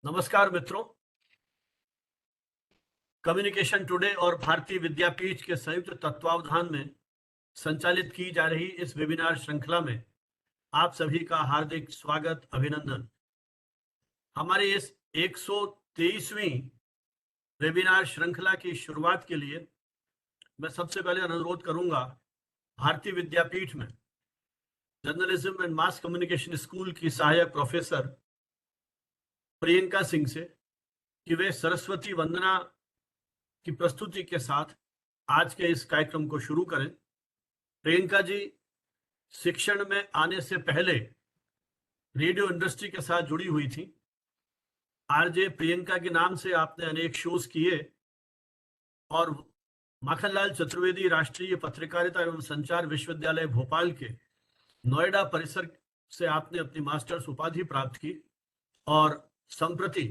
नमस्कार मित्रों। Communication today और भारतीय विद्यापीठ के संयुक्त तत्वावधान में संचालित की जा रही इस वेबिनार श्रृंखला में आप सभी का हार्दिक स्वागत, अभिनंदन। हमारे इस 123वीं वेबिनार श्रृंखला की शुरुआत के लिए मैं सबसे पहले अनुरोध करूंगा भारतीय विद्यापीठ में journalism and mass communication school की सहायक प्रोफेसर प्रियंका सिंह से कि वे सरस्वती वंदना की प्रस्तुति के साथ आज के इस कार्यक्रम को शुरू करें। प्रियंका जी शिक्षण में आने से पहले रेडियो इंडस्ट्री के साथ जुड़ी हुई थी। आरजे प्रियंका के नाम से आपने अनेक शोज किए और माखनलाल चतुर्वेदी राष्ट्रीय पत्रकारिता एवं संचार विश्वविद्यालय भोपाल के नोएडा परिसर से आपने अपनी मास्टर्स उपाधि प्राप्त की और संप्रति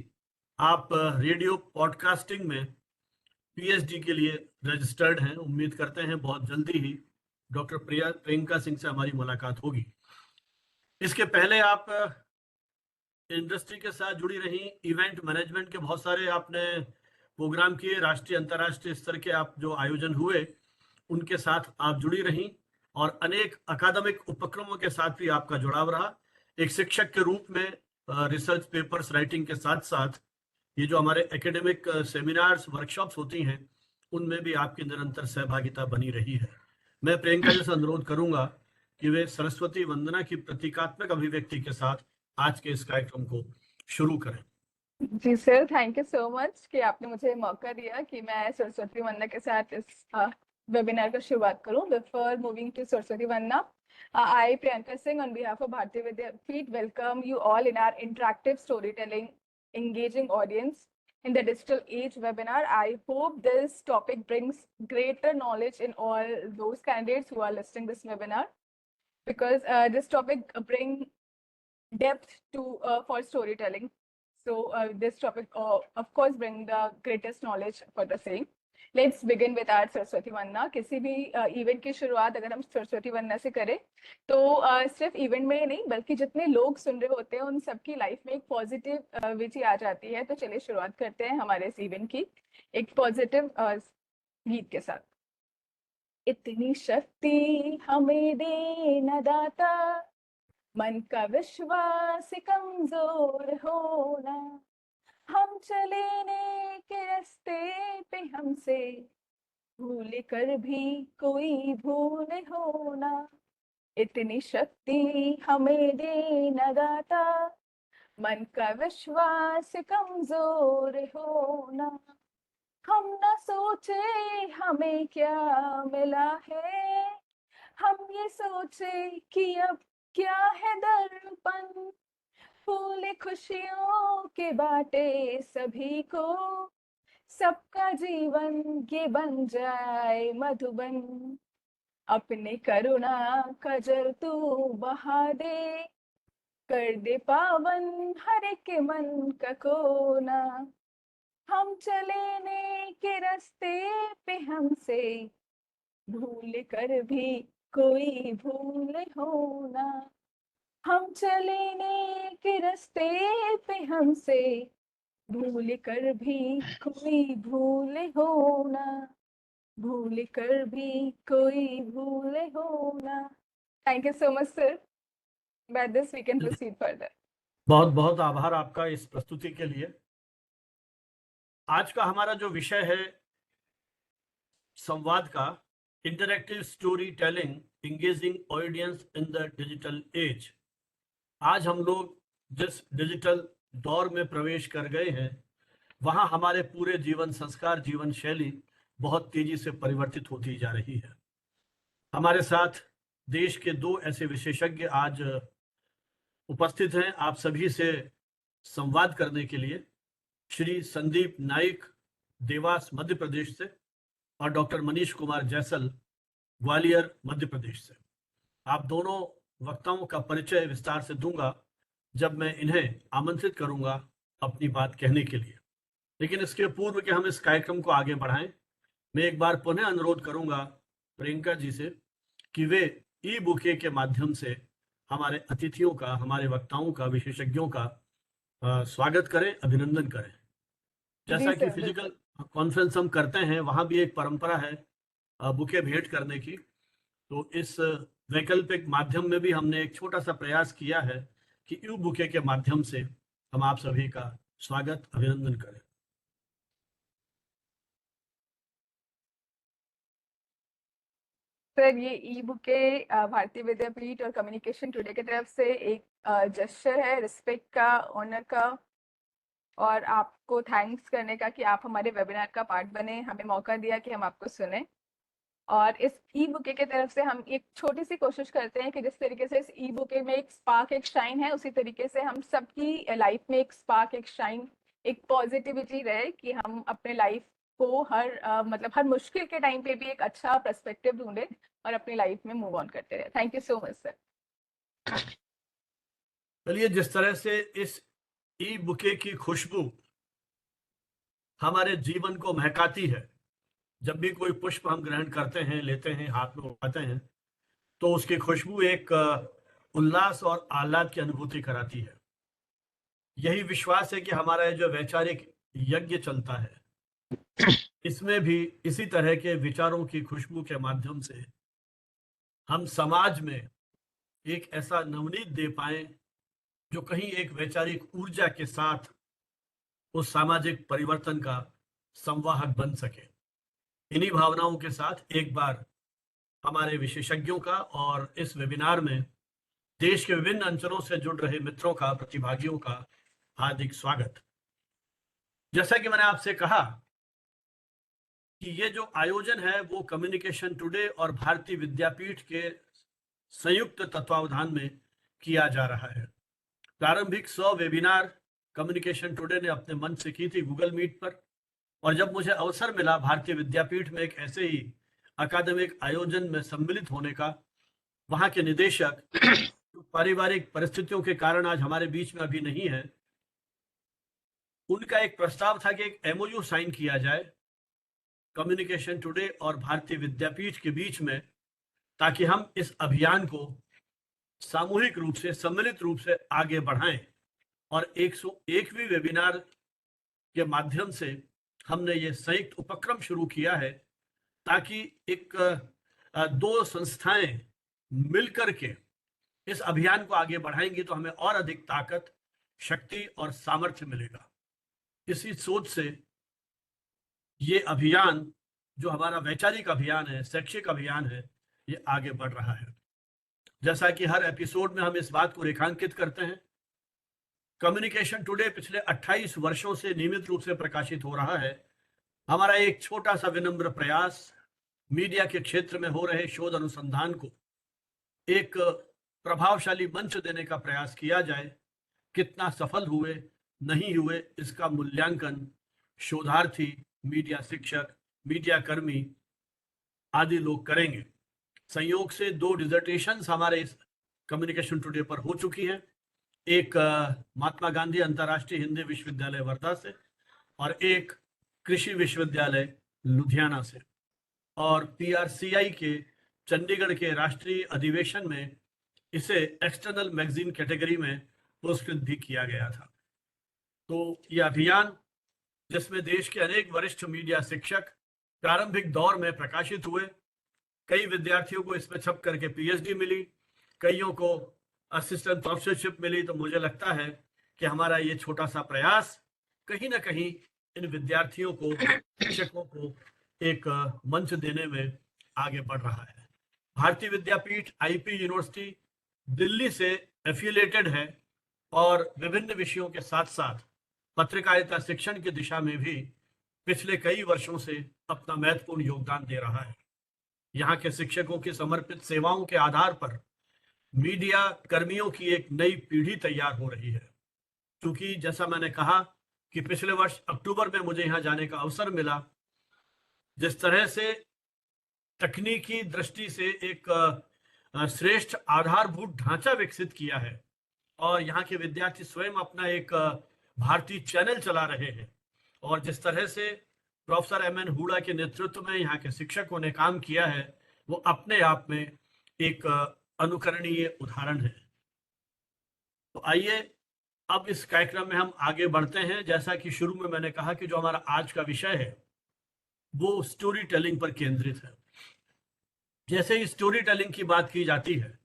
आप रेडियो पॉडकास्टिंग में पीएचडी के लिए रजिस्टर्ड हैं। उम्मीद करते हैं बहुत जल्दी ही डॉक्टर प्रियंका सिंह से हमारी मुलाकात होगी। इसके पहले आप इंडस्ट्री के साथ जुड़ी रही, इवेंट मैनेजमेंट के बहुत सारे आपने प्रोग्राम किए, राष्ट्रीय अंतर्राष्ट्रीय स्तर के आप जो आयोजन हुए उनके साथ आप जुड़ी रही और अनेक अकादमिक उपक्रमों के साथ भी आपका जुड़ाव रहा। एक शिक्षक के रूप में रिसर्च पेपर्स राइटिंग के साथ साथ ये जो हमारे एकेडमिक सेमिनार्स वर्कशॉप्स होती हैं उनमें भी आपकी निरंतर सहभागिता बनी रही है। मैं प्रियंका जी से अनुरोध करूंगा कि वे सरस्वती वंदना की प्रतीकात्मक अभिव्यक्ति के साथ आज के इस कार्यक्रम को शुरू करें। जी sir, thank you so much कि आपने मुझे मौका दिया कि मैं सरस्वती वंदना के साथ इस वेबिनार का शुरुआत करूं। Before moving to Saraswati Vandana, I, Priyanka Singh, on behalf of Bharatiya Vidyapeeth, welcome you all in our interactive storytelling, engaging audience in the digital age webinar. I hope this topic brings greater knowledge in all those candidates who are listening this webinar, because this topic bring depth to for storytelling. So this topic, of course, bring the greatest knowledge for the same. Let's begin with our Saraswati Vandana. किसी भी event की शुरुआत अगर हम सरस्वती वंदना से करें तो सिर्फ इवेंट में ही नहीं बल्कि जितने लोग सुन रहे होते हैं उन सबकी लाइफ में एक पॉजिटिव विच आ जाती है। तो चलिए शुरुआत करते हैं हमारे इस इवेंट की एक पॉजिटिव गीत के साथ। इतनी शक्ति हमें दे न दाता, मन का विश्वास कमजोर होना, हम चले नेक रास्ते पे हमसे भूल कर भी कोई भूल होना। इतनी शक्ति हमें दे न दाता, मन का विश्वास कमजोर होना, हम न सोचे हमें क्या मिला है, हम ये सोचे कि अब क्या है दर्पण, फूल खुशियों के बाटे सभी को, सबका जीवन ये बन जाए मधुबन, अपने करुणा का जल तू बहा दे, कर दे पावन हर एक मन का कोना, हम चले नेक रास्ते पे हमसे भूल कर भी कोई भूल होना, हम चले नेक रास्ते पे हमसे भूल कर भी कोई भूल होना, भूल कर भी कोई भूल होना। Thank you so much sir. By this we can proceed further. बहुत बहुत आभार आपका इस प्रस्तुति के लिए। आज का हमारा जो विषय है संवाद का, interactive story telling engaging audience in the digital age. आज हम लोग जिस डिजिटल दौर में प्रवेश कर गए हैं वहां हमारे पूरे जीवन संस्कार, जीवन शैली बहुत तेजी से परिवर्तित होती जा रही है। हमारे साथ देश के दो ऐसे विशेषज्ञ आज उपस्थित हैं आप सभी से संवाद करने के लिए। श्री संदीप नाइक, देवास मध्य प्रदेश से, और डॉक्टर मनीष कुमार जैसल, ग्वालियर मध्य प्रदेश से। आप दोनों वक्ताओं का परिचय विस्तार से दूंगा जब मैं इन्हें आमंत्रित करूंगा अपनी बात कहने के लिए। लेकिन इसके पूर्व कि हम इस कार्यक्रम को आगे बढ़ाएं, मैं एक बार पुनः अनुरोध करूंगा प्रियंका जी से कि वे ई बुके के माध्यम से हमारे अतिथियों का, हमारे वक्ताओं का, विशेषज्ञों का स्वागत करें, अभिनंदन करें। जी जैसा कि सर, फिजिकल बिल्कुल। कॉन्फ्रेंस हम करते हैं, वहां भी एक परंपरा है बुके भेंट करने की। तो इस वैकल्पिक माध्यम में भी हमने एक छोटा सा प्रयास किया है कि यू बुके के माध्यम से हम आप सभी का स्वागत अभिनंदन करें। सर, ये ई बुके भारतीय विद्यापीठ और कम्युनिकेशन टुडे की तरफ से एक जेस्चर है रिस्पेक्ट का, ऑनर का, और आपको थैंक्स करने का कि आप हमारे वेबिनार का पार्ट बने, हमें मौका दिया कि हम आपको सुने। और इस ई बुके की तरफ से हम एक छोटी सी कोशिश करते हैं कि जिस तरीके से इस ई बुके में एक स्पार्क, एक शाइन है, उसी तरीके से हम सबकी लाइफ में एक स्पार्क, एक शाइन, एक पॉजिटिविटी रहे कि हम अपने लाइफ को मतलब हर मुश्किल के टाइम पे भी एक अच्छा पर्सपेक्टिव ढूंढे और अपनी लाइफ में मूव ऑन करते रहे। Thank you so much sir. चलिए, जिस तरह से इस ई बुके की खुशबू हमारे जीवन को महकाती है, जब भी कोई पुष्प हम ग्रहण करते हैं, लेते हैं, हाथ में उठाते हैं, तो उसकी खुशबू एक उल्लास और आह्लाद की अनुभूति कराती है। यही विश्वास है कि हमारा ये जो वैचारिक यज्ञ चलता है, इसमें भी इसी तरह के विचारों की खुशबू के माध्यम से हम समाज में एक ऐसा नवनीत दे पाए जो कहीं एक वैचारिक ऊर्जा के साथ उस सामाजिक परिवर्तन का संवाहक बन सके। इन्हीं भावनाओं के साथ एक बार हमारे विशेषज्ञों का और इस वेबिनार में देश के विभिन्न अंचलों से जुड़ रहे मित्रों का, प्रतिभागियों का हार्दिक स्वागत। जैसा कि मैंने आपसे कहा कि ये जो आयोजन है वो कम्युनिकेशन टुडे और भारतीय विद्यापीठ के संयुक्त तत्वावधान में किया जा रहा है। प्रारंभिक 100 वेबिनार कम्युनिकेशन टुडे ने अपने मंच से की थी गूगल मीट पर, और जब मुझे अवसर मिला भारतीय विद्यापीठ में एक ऐसे ही अकादमिक आयोजन में सम्मिलित होने का, वहां के निदेशक पारिवारिक परिस्थितियों के कारण आज हमारे बीच में अभी नहीं है, उनका एक प्रस्ताव था कि एक एमओयू साइन किया जाए कम्युनिकेशन टुडे और भारतीय विद्यापीठ के बीच में, ताकि हम इस अभियान को सामूहिक रूप से, सम्मिलित रूप से आगे बढ़ाएं। और 101वीं वेबिनार के माध्यम से हमने ये संयुक्त उपक्रम शुरू किया है, ताकि एक दो संस्थाएं मिलकर के इस अभियान को आगे बढ़ाएंगी तो हमें और अधिक ताकत, शक्ति और सामर्थ्य मिलेगा। इसी सोच से ये अभियान, जो हमारा वैचारिक अभियान है, शैक्षिक अभियान है, ये आगे बढ़ रहा है। जैसा कि हर एपिसोड में हम इस बात को रेखांकित करते हैं, कम्युनिकेशन टुडे पिछले 28 वर्षों से नियमित रूप से प्रकाशित हो रहा है। हमारा एक छोटा सा विनम्र प्रयास मीडिया के क्षेत्र में हो रहे शोध अनुसंधान को एक प्रभावशाली मंच देने का प्रयास किया जाए। कितना सफल हुए, नहीं हुए, इसका मूल्यांकन शोधार्थी, मीडिया शिक्षक, मीडिया कर्मी आदि लोग करेंगे। संयोग से 2 डिसर्टेशंस हमारे इस कम्युनिकेशन टुडे पर हो चुकी हैं। एक महात्मा गांधी अंतर्राष्ट्रीय हिंदी विश्वविद्यालय वर्धा से और एक कृषि विश्वविद्यालय लुधियाना से। और पीआरसीआई के चंडीगढ़ के राष्ट्रीय अधिवेशन में इसे एक्सटर्नल मैगजीन कैटेगरी में पुरस्कृत भी किया गया था। तो यह अभियान, जिसमें देश के अनेक वरिष्ठ मीडिया शिक्षक प्रारंभिक दौर में प्रकाशित हुए, कई विद्यार्थियों को इसमें छप करके पीएचडी मिली, कईयों को असिस्टेंट प्रोफेसरशिप मिली, तो मुझे लगता है कि हमारा ये छोटा सा प्रयास कहीं ना कहीं इन विद्यार्थियों को, शिक्षकों को एक मंच देने में आगे बढ़ रहा है। भारतीय विद्यापीठ आईपी यूनिवर्सिटी दिल्ली से एफिलिएटेड है और विभिन्न विषयों के साथ साथ पत्रकारिता शिक्षण की दिशा में भी पिछले कई वर्षों से अपना महत्वपूर्ण योगदान दे रहा है। यहाँ के शिक्षकों की समर्पित सेवाओं के आधार पर मीडिया कर्मियों की एक नई पीढ़ी तैयार हो रही है। क्योंकि जैसा मैंने कहा कि पिछले वर्ष अक्टूबर में मुझे यहाँ जाने का अवसर मिला, जिस तरह से तकनीकी दृष्टि से एक श्रेष्ठ आधारभूत ढांचा विकसित किया है और यहाँ के विद्यार्थी स्वयं अपना एक भारतीय चैनल चला रहे हैं, और जिस तरह से प्रोफेसर एमएन हुडा के नेतृत्व में यहाँ के शिक्षकों ने काम किया है, वो अपने आप में एक अनुकरणीय उदाहरण है। तो आइए अब इस कार्यक्रम में हम आगे बढ़ते हैं। जैसा कि शुरू में मैंने कहा कि जो हमारा आज का विषय है वो स्टोरी टेलिंग पर केंद्रित है। जैसे ही स्टोरी टेलिंग की बात की जाती है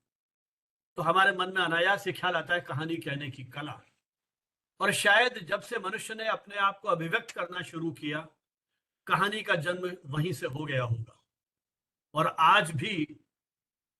तो हमारे मन में अनायास से ख्याल आता है कहानी कहने की कला। और शायद जब से मनुष्य ने अपने आप को अभिव्यक्त करना शुरू किया, कहानी का जन्म वहीं से हो गया होगा। और आज भी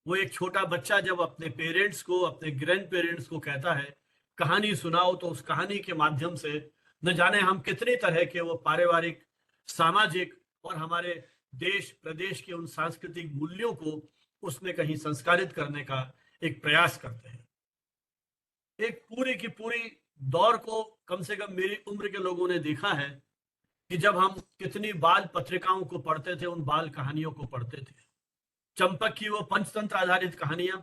वो एक छोटा बच्चा जब अपने पेरेंट्स को, अपने ग्रैंड पेरेंट्स को कहता है कहानी सुनाओ, तो उस कहानी के माध्यम से न जाने हम कितनी तरह के वो पारिवारिक, सामाजिक और हमारे देश प्रदेश के उन सांस्कृतिक मूल्यों को उसमें कहीं संस्कारित करने का एक प्रयास करते हैं। एक पूरी की पूरी दौर को कम से कम मेरी उम्र के लोगों ने देखा है कि जब हम कितनी बाल पत्रिकाओं को पढ़ते थे, उन बाल कहानियों को पढ़ते थे। चंपक की वो पंचतंत्र आधारित कहानियां,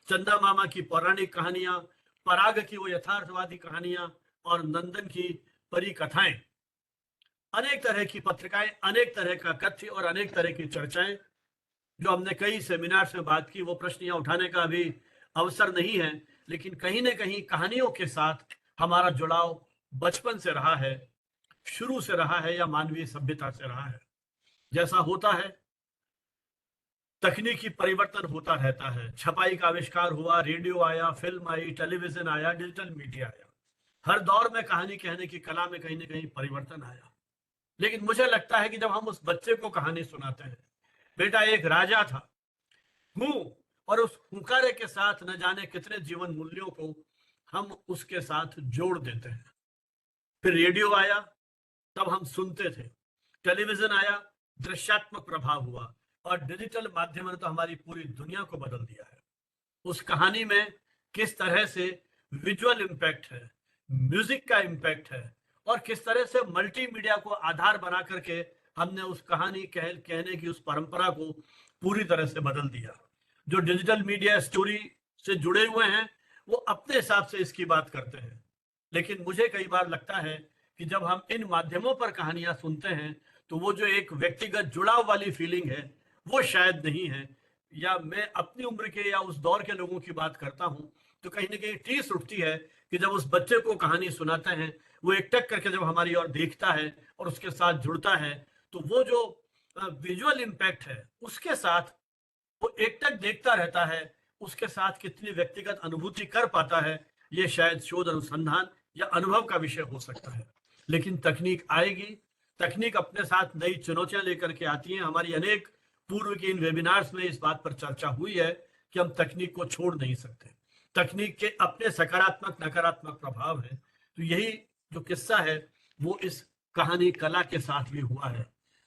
चंदा मामा की पौराणिक कहानियां, पराग की वो यथार्थवादी कहानियां और नंदन की परी कथाएं, अनेक तरह की पत्रिकाएं, अनेक तरह का कथ्य और अनेक तरह की चर्चाएं जो हमने कई सेमिनार्स में बात की। वो प्रश्न यहाँ उठाने का अभी अवसर नहीं है, लेकिन कहीं ना कहीं कहानियों के साथ हमारा जुड़ाव बचपन से रहा है, शुरू से रहा है या मानवीय सभ्यता से रहा है। जैसा होता है तकनीकी परिवर्तन होता रहता है। छपाई का आविष्कार हुआ, रेडियो आया, फिल्म आई, टेलीविजन आया, डिजिटल मीडिया आया। हर दौर में कहानी कहने की कला में कहीं ना कहीं परिवर्तन आया। लेकिन मुझे लगता है कि जब हम उस बच्चे को कहानी सुनाते हैं, बेटा एक राजा था, हूं, और उस हुंकारे के साथ न जाने कितने जीवन मूल्यों को हम उसके साथ जोड़ देते हैं। फिर रेडियो आया, तब हम सुनते थे। टेलीविजन आया, दृश्यात्मक प्रभाव हुआ, और डिजिटल माध्यम ने तो हमारी पूरी दुनिया को बदल दिया है। उस कहानी में किस तरह से विजुअल इंपैक्ट है, म्यूजिक का इंपैक्ट है, और किस तरह से मल्टीमीडिया को आधार बना करके हमने उस कहानी कहने की उस परंपरा को पूरी तरह से बदल दिया। जो डिजिटल मीडिया स्टोरी से जुड़े हुए हैं वो अपने हिसाब से इसकी बात करते हैं, लेकिन मुझे कई बार लगता है कि जब हम इन माध्यमों पर कहानियां सुनते हैं तो वो जो एक व्यक्तिगत जुड़ाव वाली फीलिंग है वो शायद नहीं है। या मैं अपनी उम्र के या उस दौर के लोगों की बात करता हूं तो कहीं ना कहीं टीस उठती है कि जब उस बच्चे को कहानी सुनाते हैं, वो एकटक करके जब हमारी ओर देखता है और उसके साथ जुड़ता है, तो वो जो विजुअल इंपैक्ट है उसके साथ वो एकटक देखता रहता है, उसके साथ कितनी व्यक्तिगत अनुभूति कर पाता है, ये शायद शोध अनुसंधान या अनुभव का विषय हो सकता है। लेकिन तकनीक आएगी, तकनीक अपने साथ नई चुनौतियां लेकर के आती है। हमारी अनेक पूर्व के इन वेबिनार्स में इस बात पर चर्चा हुई है कि हम तकनीक को छोड़ नहीं सकते। तकनीक के अपने सकारात्मक नकारात्मक प्रभाव है। तो यही जो किस्सा है वो इस कहानी कला के साथ भी हुआ है।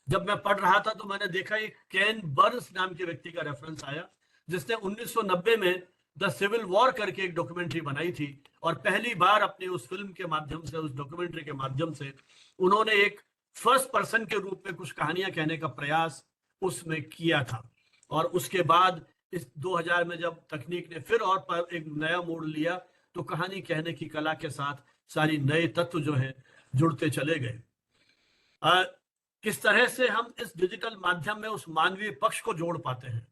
जब मैं पढ़ रहा था तो मैंने देखा एक केन बर्न्स नाम के व्यक्ति का रेफरेंस आया, जिसने 1990 में द सिविल वॉर करके एक डॉक्यूमेंट्री बनाई थी, और पहली बार अपने उस फिल्म के माध्यम से, उस डॉक्यूमेंट्री के माध्यम से उन्होंने एक फर्स्ट पर्सन के रूप में कुछ कहानियां कहने का प्रयास उसमें किया था। और उसके बाद इस 2000 में जब तकनीक ने फिर और पर एक नया मोड़ लिया तो कहानी कहने की कला के साथ सारी नए तत्व जो हैं जुड़ते चले गए। किस तरह से हम इस डिजिटल माध्यम में उस मानवीय पक्ष को जोड़ पाते हैं,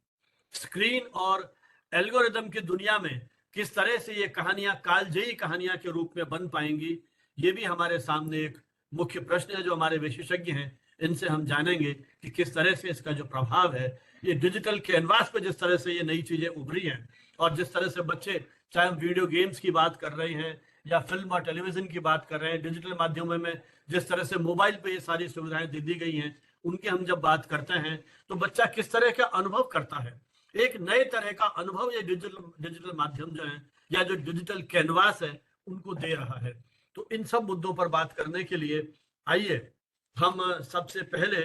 स्क्रीन और एल्गोरिदम की दुनिया में किस तरह से ये कहानियां कालजयी कहानियां के रूप में बन पाएंगी, ये भी हमारे सामने एक मुख्य प्रश्न है। जो हमारे विशेषज्ञ हैं इनसे हम जानेंगे कि किस तरह से इसका जो प्रभाव है, ये डिजिटल कैनवास पे जिस तरह से ये नई चीजें उभरी हैं, और जिस तरह से बच्चे, चाहे हम वीडियो गेम्स की बात कर रहे हैं या फिल्म और टेलीविजन की बात कर रहे हैं, डिजिटल माध्यमों में जिस तरह से मोबाइल पे ये सारी सुविधाएं दे दी गई हैं, उनके हम जब बात करते हैं तो बच्चा किस तरह का अनुभव करता है, एक नए तरह का अनुभव ये डिजिटल माध्यम जो है या जो डिजिटल कैनवास है उनको दे रहा है। तो इन सब मुद्दों पर बात करने के लिए आइए हम सबसे पहले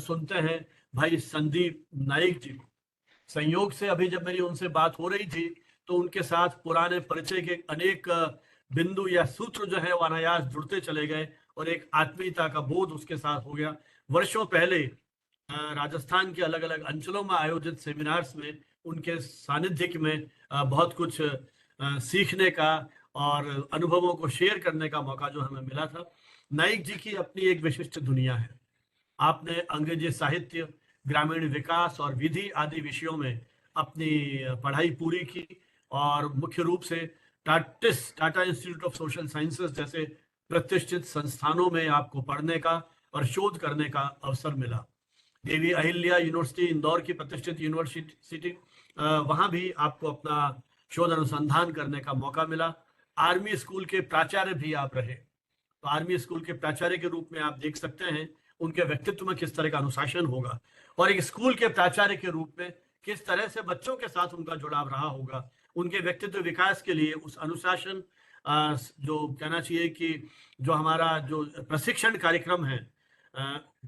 सुनते हैं भाई संदीप नाइक जी को। संयोग से अभी जब मेरी उनसे बात हो रही थी तो उनके साथ पुराने परिचय के अनेक बिंदु या सूत्र जो है वो अनायास जुड़ते चले गए, और एक आत्मीयता का बोध उसके साथ हो गया। वर्षों पहले राजस्थान के अलग अलग अंचलों में आयोजित सेमिनार्स में उनके सानिध्य में बहुत कुछ सीखने का और अनुभवों को शेयर करने का मौका जो हमें मिला था। नाइक जी की अपनी एक विशिष्ट दुनिया है। आपने अंग्रेजी साहित्य, ग्रामीण विकास और विधि आदि विषयों में अपनी पढ़ाई पूरी की, और मुख्य रूप से Tata institute of social sciences जैसे प्रतिष्ठित संस्थानों में आपको पढ़ने का और शोध करने का अवसर मिला। देवी अहिल्या यूनिवर्सिटी, इंदौर की प्रतिष्ठित यूनिवर्सिटी, वहां भी आपको अपना शोध अनुसंधान करने का मौका मिला। आर्मी स्कूल के प्राचार्य भी आप रहे, तो आर्मी स्कूल के प्राचार्य के रूप में आप देख सकते हैं उनके व्यक्तित्व में किस तरह का अनुशासन होगा, और एक स्कूल के प्राचार्य के रूप में किस तरह से बच्चों के साथ उनका जुड़ाव रहा होगा। उनके व्यक्तित्व विकास के लिए उस अनुशासन, जो कहना चाहिए कि जो हमारा जो प्रशिक्षण कार्यक्रम है,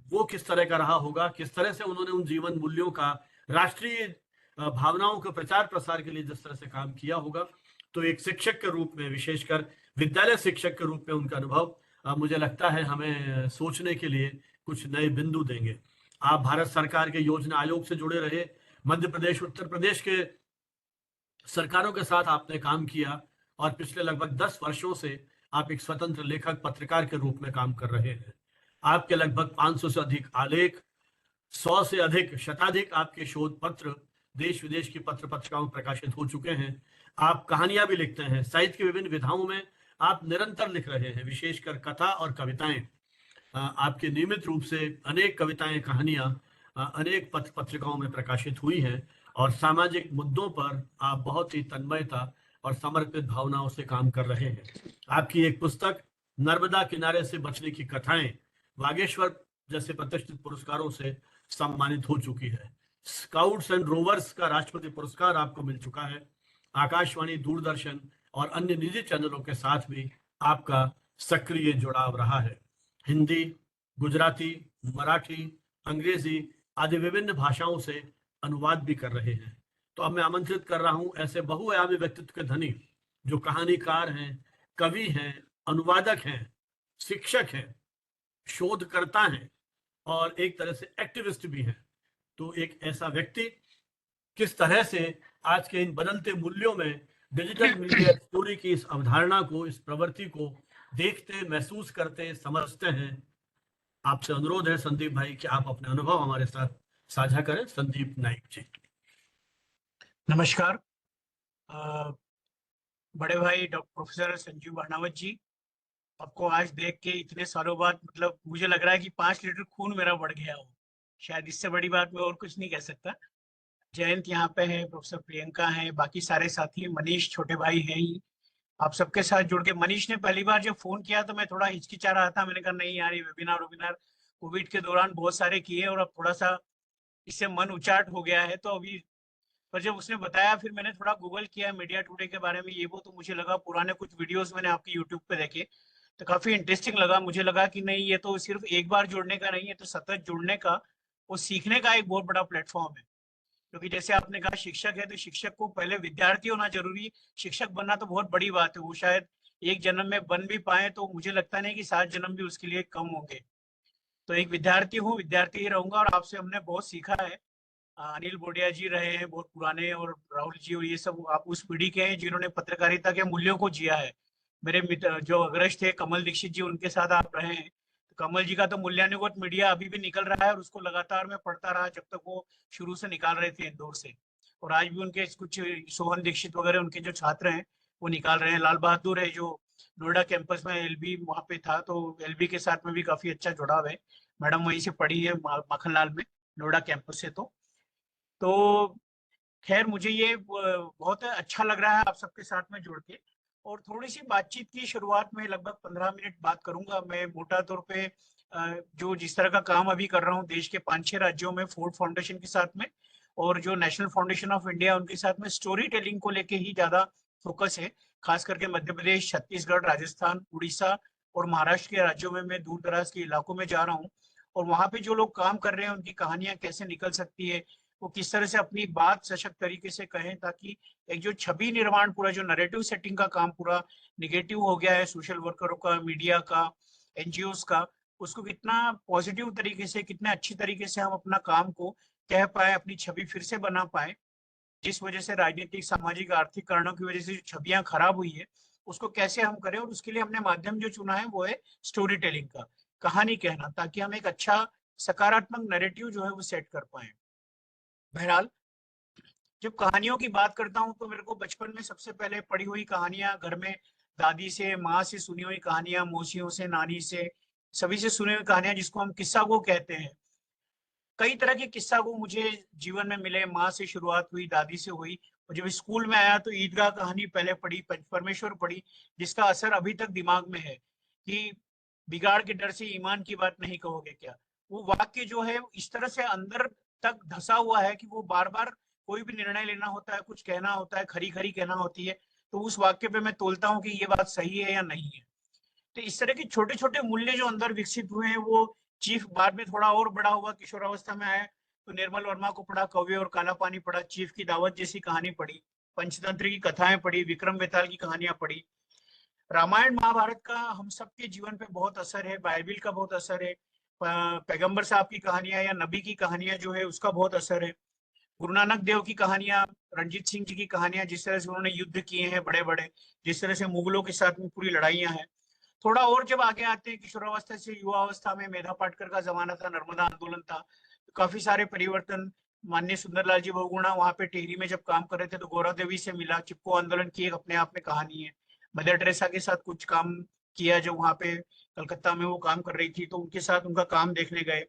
वो किस तरह का रहा होगा, किस तरह से उन्होंने उन जीवन मूल्यों का राष्ट्रीय भावनाओं के प्रचार प्रसार के लिए जिस तरह से काम किया होगा। तो एक शिक्षक के रूप में, विशेषकर विद्यालय शिक्षक के रूप में उनका अनुभव मुझे लगता है हमें सोचने के लिए कुछ नए बिंदु देंगे। आप भारत सरकार के योजना आयोग से जुड़े रहे, मध्य प्रदेश, उत्तर प्रदेश के सरकारों के साथ आपने काम किया, और पिछले लगभग 10 वर्षों से आप एक स्वतंत्र लेखक पत्रकार के रूप में काम कर रहे हैं। आपके लगभग 500 से अधिक आलेख, 100 से अधिक, शताधिक आपके शोध पत्र देश विदेश की पत्र पत्रिकाओं में प्रकाशित हो चुके हैं। आप कहानियां भी लिखते हैं, साहित्य की विभिन्न विधाओं में आप निरंतर लिख रहे हैं, विशेषकर कथा और कविताएं। आपके नियमित रूप से अनेक कविताएं, कहानियां अनेक पत्र पत्रिकाओं में प्रकाशित हुई हैं, और सामाजिक मुद्दों पर आप बहुत ही तन्मयता और समर्पित भावनाओं से काम कर रहे हैं। आपकी एक पुस्तक नर्मदा किनारे से बचने की कथाएं बागेश्वर जैसे प्रतिष्ठित पुरस्कारों से सम्मानित हो चुकी है। स्काउट्स एंड रोवर्स का राष्ट्रपति पुरस्कार आपको मिल चुका है। आकाशवाणी, दूरदर्शन और अन्य निजी चैनलों के साथ भी आपका सक्रिय जुड़ाव रहा है। हिंदी, गुजराती, मराठी, अंग्रेजी आदि विभिन्न भाषाओं से अनुवाद भी कर रहे हैं। तो अब मैं आमंत्रित कर रहा हूं ऐसे बहुआयामी व्यक्तित्व के धनी जो कहानीकार हैं, कवि हैं, अनुवादक हैं, शिक्षक हैं, शोधकर्ता हैं और एक तरह से एक्टिविस्ट भी हैं। तो एक ऐसा व्यक्ति किस तरह से आज के इन बदलते मूल्यों में डिजिटल मीडिया स्टोरी की इस अवधारणा को, इस प्रवृत्ति को देखते, महसूस करते, समझते हैं। आपसे अनुरोध है संदीप भाई कि आप अपने अनुभव हमारे साथ साझा करें। संदीप नाइक जी। नमस्कार। बड़े भाई डॉक्टर प्रोफेसर संजीव बानावत जी, आपको आज देख के इतने सालों बाद मतलब मुझे लग रहा है कि 5 लीटर खून मेरा बढ़ गया हो। शायद इससे बड़ी बात मैं और कुछ नहीं कह सकता। जयंत यहाँ पे है, प्रोफेसर प्रियंका है, बाकी सारे साथी, मनीष छोटे भाई हैं ही। आप सबके साथ जुड़ के, मनीष ने पहली बार जब फोन किया तो मैं थोड़ा हिचकिचा रहा था। मैंने कहा नहीं यार, ये वेबिनार कोविड के दौरान बहुत सारे किए और अब थोड़ा सा इससे मन उचाट हो गया है। तो अभी पर जब उसने बताया, फिर मैंने थोड़ा गूगल किया मीडिया टुडे के बारे में, ये वो, तो मुझे लगा पुराने कुछ वीडियोस मैंने आपके यूट्यूब पे देखे तो काफी इंटरेस्टिंग लगा। मुझे लगा कि नहीं, ये तो सिर्फ एक बार जुड़ने का नहीं है, तो सतत जुड़ने का और सीखने का एक बहुत बड़ा प्लेटफॉर्म है। क्योंकि जैसे आपने कहा शिक्षक है, तो शिक्षक को पहले विद्यार्थी होना जरूरी, शिक्षक बनना तो बहुत बड़ी बात है। वो शायद एक जन्म में बन भी पाए तो मुझे लगता नहीं कि 7 जन्म भी उसके लिए कम होंगे। तो एक विद्यार्थी हूँ, विद्यार्थी ही रहूंगा, और आपसे हमने बहुत सीखा है। अनिल बोडिया जी रहे हैं बहुत पुराने, और राहुल जी, और ये सब आप उस पीढ़ी के हैं जिन्होंने पत्रकारिता के मूल्यों को जिया है। मेरे मित्र जो अग्रज थे कमल दीक्षित जी, उनके साथ आप रहे हैं। तो कमल जी का तो मूल्यानुगत मीडिया अभी भी निकल रहा है, और उसको लगातार मैं पढ़ता रहा जब तक वो शुरू से निकाल रहे थे इंदौर से। और आज भी उनके कुछ सोहन दीक्षित वगैरह उनके जो छात्र हैं वो निकाल रहे हैं। लाल बहादुर है जो नोएडा कैंपस में एलबी वहाँ पे था, तो एलबी के साथ में भी काफी अच्छा जुड़ाव है। मैडम वहीं से पढ़ी है माखनलाल में, नोएडा कैंपस से। तो खैर, मुझे ये बहुत अच्छा लग रहा है आप सबके साथ में जुड़ के। और थोड़ी सी बातचीत की शुरुआत में लगभग 15 मिनट बात करूंगा मैं मोटा तौर पे। जो जिस तरह का काम अभी कर रहा हूँ देश के 5-6 राज्यों में फोर्ड फाउंडेशन के साथ में, और जो नेशनल फाउंडेशन ऑफ इंडिया उनके साथ में स्टोरी टेलिंग को लेके ही ज्यादा फोकस है। खास करके मध्य प्रदेश, छत्तीसगढ़, राजस्थान, उड़ीसा और महाराष्ट्र के राज्यों में मैं दूर दराज के इलाकों में जा रहा हूँ। और वहां पे जो लोग काम कर रहे हैं उनकी कहानियां कैसे निकल सकती है, वो किस तरह से अपनी बात सशक्त तरीके से कहें, ताकि एक जो छवि निर्माण, पूरा जो नैरेटिव सेटिंग का काम पूरा निगेटिव हो गया है सोशल वर्करों का, मीडिया का, एनजीओस का, उसको कितना पॉजिटिव तरीके से, कितने अच्छी तरीके से हम अपना काम को कह पाए, अपनी छवि फिर से बना पाए। जिस वजह से राजनीतिक, सामाजिक, आर्थिक कारणों की वजह से जो छवियां खराब हुई है, उसको कैसे हम करें। और उसके लिए हमने माध्यम जो चुना है वो है स्टोरी टेलिंग का, कहानी कहना, ताकि हम एक अच्छा सकारात्मक नैरेटिव जो है वो सेट कर पाए। बहरहाल, जब कहानियों की बात करता हूँ तो मेरे को बचपन में सबसे पहले पढ़ी हुई कहानियां घर में दादी से, माँ से सुनी हुई कहानियां, मौसियों से, नानी से, सभी से सुनी हुई कहानियां जिसको हम किस्सा गो कहते हैं। कई तरह के किस्सा गो मुझे जीवन में मिले। माँ से शुरुआत हुई, दादी से हुई, और जब स्कूल में आया तो ईदगाह कहानी पहले पढ़ी, पंच परमेश्वर पढ़ी, जिसका असर अभी तक दिमाग में है कि बिगाड़ के डर से ईमान की बात नहीं कहोगे क्या। वो वाक्य जो है इस तरह से अंदर तक धसा हुआ है कि वो बार बार कोई भी निर्णय लेना होता है, कुछ कहना होता है, खरी खरी कहना होती है, तो उस वाक्य पे मैं तोलता हूँ कि ये बात सही है या नहीं है। तो इस तरह के छोटे छोटे मूल्य जो अंदर विकसित हुए हैं, वो चीफ बाद में थोड़ा और बड़ा हुआ, किशोरावस्था में आया तो निर्मल वर्मा को पढ़ा, कौवे और काला पानी पढ़ा, चीफ की दावत जैसी कहानी पढ़ी, पंचतंत्र की कथाएं पढ़ी, विक्रम बेताल की कहानियां पढ़ी। रामायण महाभारत का हम सबके जीवन पे बहुत असर है, बाइबिल का बहुत असर है, पैगंबर साहब की कहानियां या नबी की कहानियां जो है उसका बहुत असर है। गुरु नानक देव की कहानियां, रणजीत सिंह जी की कहानियां, जिस तरह से उन्होंने युद्ध किए हैं बड़े बड़े, जिस तरह से मुगलों के साथ में पूरी लड़ाइयां हैं। थोड़ा और जब आगे आते हैं किशोरावस्था से युवावस्था में, मेधा पाटकर का जमाना था, नर्मदा आंदोलन था, तो काफी सारे परिवर्तन। माननीय सुंदरलाल जी बहुगुणा वहां पे टिहरी में जब काम कर रहे थे तो गौरव देवी से मिला, चिपको आंदोलन की एक अपने आप में कहानी है। मदर टेरेसा के साथ कुछ काम किया, जब वहां पे कलकत्ता में वो काम कर रही थी तो उनके साथ उनका काम देखने गए।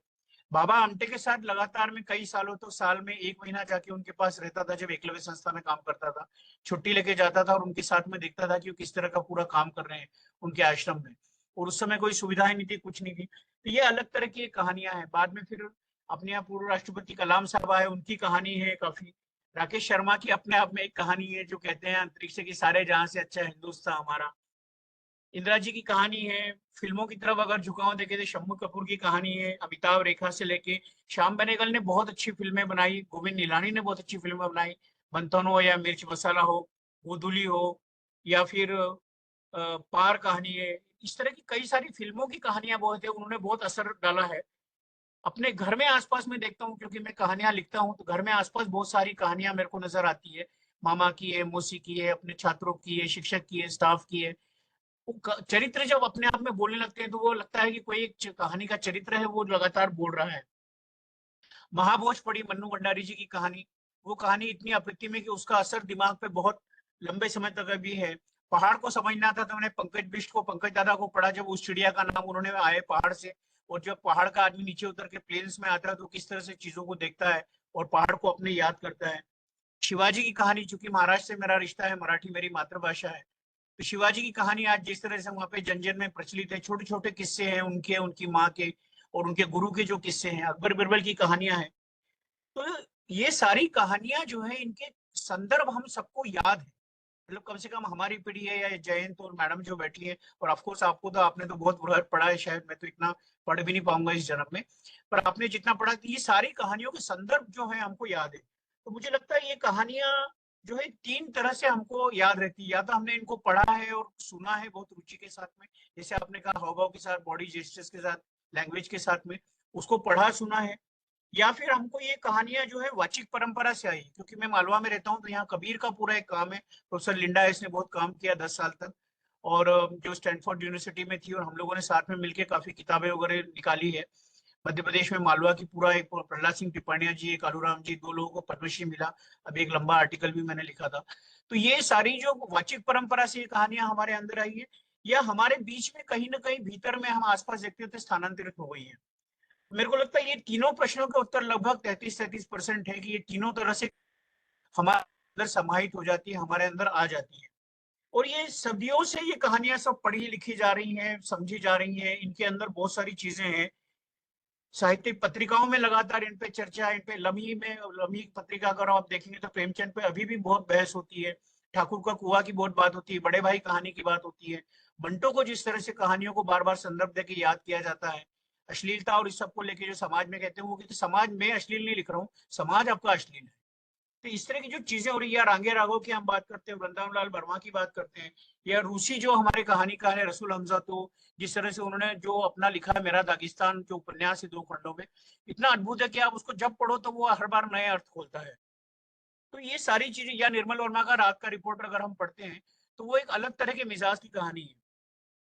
बाबा आमटे के साथ लगातार में कई सालों तो साल में 1 महीना जाके उनके पास रहता था, जब एकलव्य संस्था में काम करता था। छुट्टी लेके जाता था और उनके साथ में देखता था कि वो किस तरह का पूरा काम कर रहे हैं उनके आश्रम में। और उस समय कोई सुविधाएं नहीं थी, कुछ नहीं थी। तो ये अलग तरह की कहानियां हैं। बाद में फिर अपने यहाँ पूर्व राष्ट्रपति कलाम साहब आए, उनकी कहानी है काफी। राकेश शर्मा की अपने आप में एक कहानी है, जो कहते हैं अंतरिक्ष की सारे जहां से अच्छा हिंदुस्तान हमारा। इंदिरा जी की कहानी है। फिल्मों की तरफ अगर झुकाव देखे तो शम्मू कपूर की कहानी है, अमिताभ रेखा से लेके श्याम बेनेगल ने बहुत अच्छी फिल्में बनाई, गोविंद निलानी ने बहुत अच्छी फिल्में बनाई, बंधन हो या मिर्च मसाला हो, गोधुली हो, या फिर पार कहानी है। इस तरह की कई सारी फिल्मों की कहानियां बहुत है, उन्होंने बहुत असर डाला है। अपने घर में आसपास में देखता हूँ, क्योंकि मैं कहानियां लिखता हूँ, तो घर में आसपास बहुत सारी कहानियां मेरे को नजर आती है। मामा की है, मौसी की है, अपने छात्रों की है, शिक्षक की है, स्टाफ की है। चरित्र जब अपने आप में बोलने लगते हैं तो वो लगता है कि कोई एक कहानी का चरित्र है, वो लगातार बोल रहा है। महाभोज पढ़ी, मन्नू भंडारी जी की कहानी। वो कहानी इतनी अप्रतिम है कि उसका असर दिमाग पे बहुत लंबे समय तक भी है। पहाड़ को समझना था तो मैंने पंकज बिष्ट को, पंकज दादा को पढ़ा, जब उस चिड़िया का नाम उन्होंने आए पहाड़ से। और जब पहाड़ का आदमी नीचे उतर के प्लेन्स में आता है तो किस तरह से चीजों को देखता है और पहाड़ को अपने याद करता है। शिवाजी की कहानी, चूंकि महाराष्ट्र से मेरा रिश्ता है, मराठी मेरी मातृभाषा है, तो शिवाजी की कहानी आज जिस तरह से वहां पे जन जन में प्रचलित है, छोटे छोटे किस्से हैं उनके, उनकी माँ के और उनके गुरु के जो किस्से हैं, अकबर बिरबल की कहानियां हैं। तो ये सारी कहानियां जो है, इनके संदर्भ हम सबको याद है। मतलब कम से कम हमारी पीढ़ी है, या जयंत और मैडम जो बैठी है, और ऑफकोर्स आपको तो, आपने तो बहुत बुरा पढ़ा है, शायद मैं तो इतना पढ़ भी नहीं पाऊंगा इस जन्म में, पर आपने जितना पढ़ा, तो ये सारी कहानियों के संदर्भ जो है हमको याद है। तो मुझे लगता है ये कहानियां जो है 3 तरह से हमको याद रहती है। या तो हमने इनको पढ़ा है और सुना है बहुत रुचि के साथ में, जैसे आपने कहा हाव भाव के साथ, बॉडी जेस्चर्स के साथ, लैंग्वेज के साथ में, उसको पढ़ा सुना है। या फिर हमको ये कहानियां जो है वाचिक परंपरा से आई, क्योंकि मैं मालवा में रहता हूँ, तो यहाँ कबीर का पूरा एक काम है। प्रोफेसर लिंडा एस ने बहुत काम किया 10 साल तक, और जो स्टैनफोर्ड यूनिवर्सिटी में थी, और हम लोगों ने साथ में मिलकर काफी किताबें वगैरह निकाली है। मध्य प्रदेश में मालवा की पूरा एक, प्रहलाद सिंह टिपाणिया जी, एक आलूराम जी, 2 लोगों को पद्मश्री मिला। अभी एक लंबा आर्टिकल भी मैंने लिखा था। तो ये सारी जो वाचिक परंपरा से ये कहानियां हमारे अंदर आई है, या हमारे बीच में कहीं ना कहीं भीतर में हम आसपास देखते होते स्थानांतरित हो गई है। मेरे को लगता है ये तीनों प्रश्नों का उत्तर लगभग 33-37% है, कि ये तीनों तरह से हमारे अंदर समाहित हो जाती है, हमारे अंदर आ जाती है। और ये सदियों से ये कहानियां सब पढ़ी लिखी जा रही हैं, समझी जा रही हैं, इनके अंदर बहुत सारी चीजें हैं। साहित्यिक पत्रिकाओं में लगातार इन पे चर्चा, इन पे लम्ही में, लम्ही पत्रिका अगर आप देखेंगे तो प्रेमचंद पे अभी भी बहुत बहस होती है। ठाकुर का कुआं की बहुत बात होती है, बड़े भाई कहानी की बात होती है। बंटो को जिस तरह से कहानियों को बार बार संदर्भ देके याद किया जाता है, अश्लीलता और इस सबको लेके जो समाज में कहते हैं, वो कहते हैं समाज में अश्लील नहीं लिख रहा हूँ, समाज आपका अश्लील है। तो इस तरह की जो चीजें हो रही है, रांगे राघव की हम बात करते हैं, वृंदावन लाल वर्मा की बात करते हैं, या रूसी जो हमारे कहानीकार है रसूल हमजा, तो जिस तरह से उन्होंने जो अपना लिखा है मेरा दागिस्तान, जो उपन्यास है 2 खंडों में, इतना अद्भुत है कि आप उसको जब पढ़ो तो वो हर बार नए अर्थ खोलता है। तो ये सारी चीजें, या निर्मल वर्मा का रात का रिपोर्टर अगर हम पढ़ते हैं, तो वो एक अलग तरह के मिजाज की कहानी है।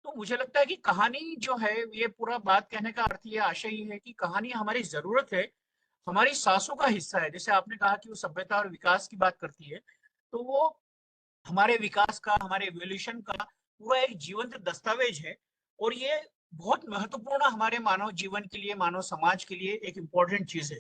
तो मुझे लगता है कि कहानी जो है, ये पूरा बात कहने का अर्थ, ये आशय ही है कि कहानी हमारी जरूरत है। हमारी सांसों का हिस्सा है। जैसे आपने कहा कि वो सभ्यता और विकास की बात करती है, तो वो हमारे विकास का, हमारे एवोल्यूशन का पूरा एक जीवंत दस्तावेज है। और ये बहुत महत्वपूर्ण हमारे मानव जीवन के लिए, मानव समाज के लिए एक इम्पोर्टेंट चीज है।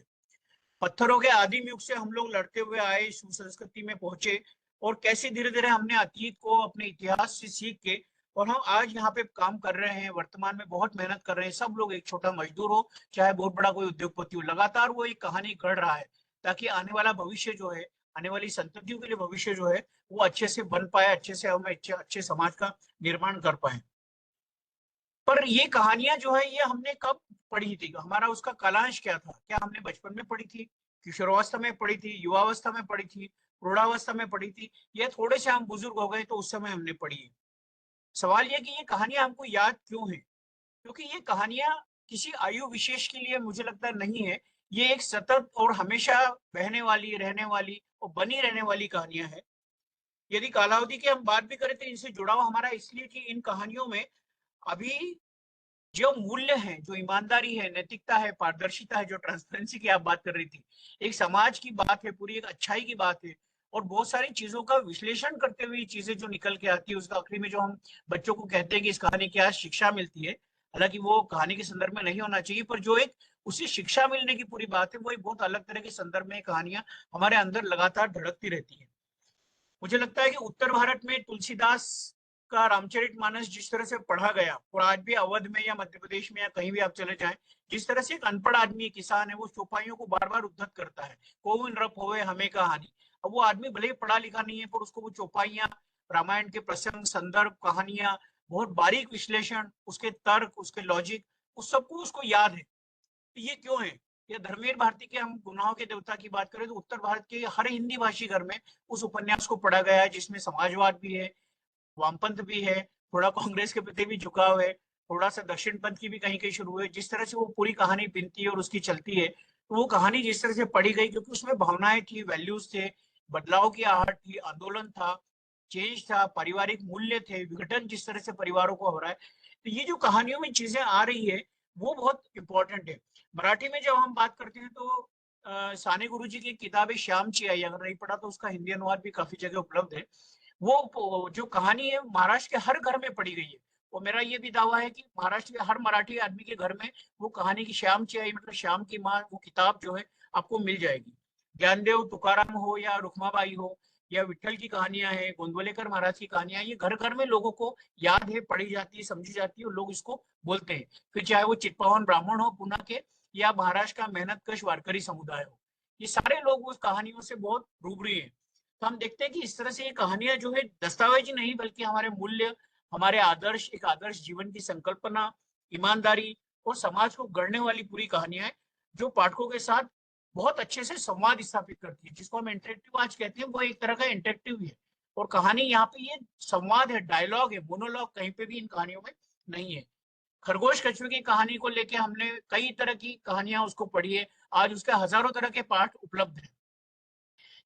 पत्थरों के आदिम युग से हम लोग लड़ते हुए आए, सुसंस्कृति में पहुंचे, और कैसे धीरे धीरे हमने अतीत को अपने इतिहास से सीख के और हम आज यहाँ पे काम कर रहे हैं, वर्तमान में बहुत मेहनत कर रहे हैं। सब लोग, एक छोटा मजदूर हो चाहे बहुत बड़ा कोई उद्योगपति हो, लगातार वो एक कहानी गढ़ रहा है ताकि आने वाला भविष्य जो है, आने वाली संततियों के लिए भविष्य जो है वो अच्छे से बन पाए, अच्छे से हम अच्छे समाज का निर्माण कर पाए। पर ये कहानियां जो है ये हमने कब पढ़ी थी, हमारा उसका कालांश क्या था? क्या हमने बचपन में पढ़ी थी, किशोरावस्था में पढ़ी थी, युवावस्था में पढ़ी थी, प्रौढ़ावस्था में पढ़ी थी, या थोड़े से हम बुजुर्ग हो गए तो उस समय हमने पढ़ी है? सवाल ये कि ये कहानियां हमको याद क्यों है? क्योंकि ये कहानियां किसी आयु विशेष के लिए मुझे लगता नहीं है। ये एक सतत और हमेशा बहने वाली, रहने वाली और बनी रहने वाली कहानियां हैं। यदि कालावधि की हम बात भी करें तो इनसे जुड़ाव हमारा इसलिए कि इन कहानियों में अभी जो मूल्य हैं, जो ईमानदारी है, नैतिकता है, पारदर्शिता है, जो ट्रांसपेरेंसी की आप बात कर रही थी, एक समाज की बात है, पूरी एक अच्छाई की बात है, और बहुत सारी चीजों का विश्लेषण करते हुए चीजें जो निकल के आती है, उसका आखिरी में जो हम बच्चों को कहते हैं कि इस कहानी क्या शिक्षा मिलती है, हालांकि वो कहानी के संदर्भ में नहीं होना चाहिए, पर जो एक उसी शिक्षा मिलने की पूरी बात है, वो एक बहुत अलग तरह के संदर्भ में कहानियां हमारे अंदर लगातार धड़कती रहती है। मुझे लगता है कि उत्तर भारत में तुलसीदास का रामचरितमानस जिस तरह से पढ़ा गया, और आज भी अवध में या मध्य प्रदेश में या कहीं भी आप चले जाएं, जिस तरह से एक अनपढ़ आदमी, किसान है, वो चौपाइयों को बार बार उद्धत करता है, कोविन रप होवे हमें कहानी। अब वो आदमी भले ही पढ़ा लिखा नहीं है, पर उसको वो चौपाइयां, रामायण के प्रसंग, संदर्भ, कहानियां, बहुत बारीक विश्लेषण, उसके तर्क, उसके लॉजिक, उस सबको उसको याद है। तो ये क्यों है? या धर्मेंद्र भारती के हम गुनाहों के देवता की बात करें तो उत्तर भारत के हर हिंदी भाषी घर में उस उपन्यास को पढ़ा गया है, जिसमें समाजवाद भी है, वामपंथ भी है, थोड़ा कांग्रेस के प्रति भी झुकाव है, थोड़ा सा दक्षिण पंथ की भी कहीं कहीं शुरू है। जिस तरह से वो पूरी कहानी बिनती है और उसकी चलती है, तो वो कहानी जिस तरह से पढ़ी गई, क्योंकि उसमें भावनाएं थी, वैल्यूज थे, बदलाव की आहट थी, आंदोलन था, चेंज था, पारिवारिक मूल्य थे, विघटन जिस तरह से परिवारों को हो रहा है, तो ये जो कहानियों में चीजें आ रही है वो बहुत इंपॉर्टेंट है। मराठी में जब हम बात करते हैं तो साने गुरु जी की किताब है श्यामची आई, अगर नहीं पढ़ा तो उसका हिंदी अनुवाद भी काफी जगह उपलब्ध है। वो जो कहानी है महाराष्ट्र के हर घर में पढ़ी गई है, और मेरा ये भी दावा है कि महाराष्ट्र के हर मराठी आदमी के घर में वो कहानी की श्यामची आई, मतलब श्याम की माँ, वो किताब जो है आपको मिल जाएगी। ज्ञानदेव तुकाराम हो या रुक्माबाई हो या विठल की कहानियां हैं, गोंदवलेकर महाराज की कहानियां, ये घर घर में लोगों को याद है, पढ़ी जाती है, समझी जाती है, और लोग इसको बोलते हैं। फिर चाहे वो चित्पावन ब्राह्मण हो पुणे के, या महाराष्ट्र का मेहनतकश वारकरी समुदाय हो, ये सारे लोग उस कहानियों से बहुत रूबरू हैं। तो हम देखते हैं कि इस तरह से ये कहानियां जो है दस्तावेज नहीं, बल्कि हमारे मूल्य, हमारे आदर्श, एक आदर्श जीवन की संकल्पना, ईमानदारी और समाज को गढ़ने वाली पूरी कहानियां हैं, जो पाठकों के साथ बहुत अच्छे से संवाद स्थापित करती है, जिसको हम इंटरेक्टिव आज कहते हैं, वो एक तरह का इंटरेक्टिव है। और कहानी यहाँ पे ये संवाद है, डायलॉग है, मोनोलॉग कहीं पे भी इन कहानियों में नहीं है। खरगोश कछुए की कहानी को लेके हमने कई तरह की कहानियां उसको पढ़ी है, आज उसके हजारों तरह के पाठ उपलब्ध हैं।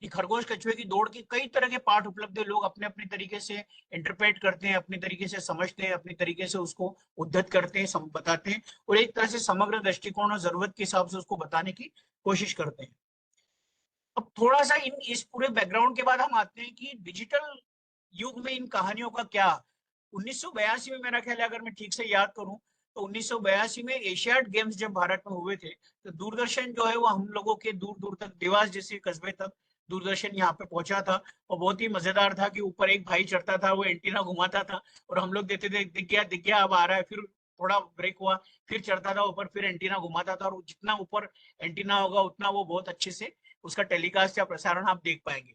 कि खरगोश कछुए की दौड़ के कई तरह के पाठ उपलब्ध है, लोग अपने अपने तरीके से इंटरप्रेट करते हैं, अपने तरीके से समझते हैं, अपने तरीके से उसको उद्धत करते हैं, बताते हैं, और एक तरह से समग्र दृष्टिकोण और जरूरत के हिसाब से उसको बताने की कोशिश करते हैं। अब थोड़ा सा इस पूरे बैकग्राउंड के बाद हम आते हैं कि डिजिटल युग में इन कहानियों का क्या। 1982 में मेरा ख्याल है, अगर मैं ठीक से याद करूं, तो 1982 में एशियाड गेम्स जब भारत में हुए थे, तो दूरदर्शन जो है वो हम लोगों के दूर दूर तक, देवास जैसे कस्बे तक दूरदर्शन यहाँ पे पहुंचा था। और बहुत ही मजेदार था कि ऊपर एक भाई चढ़ता था, वो एंटीना घुमाता था, और हम लोग देते थे, दिख गया अब आ रहा है, फिर थोड़ा ब्रेक हुआ, फिर चढ़ता था ऊपर, फिर एंटीना घुमाता था, और जितना ऊपर एंटीना होगा उतना वो बहुत अच्छे से उसका टेलीकास्ट या प्रसारण आप देख पाएंगे।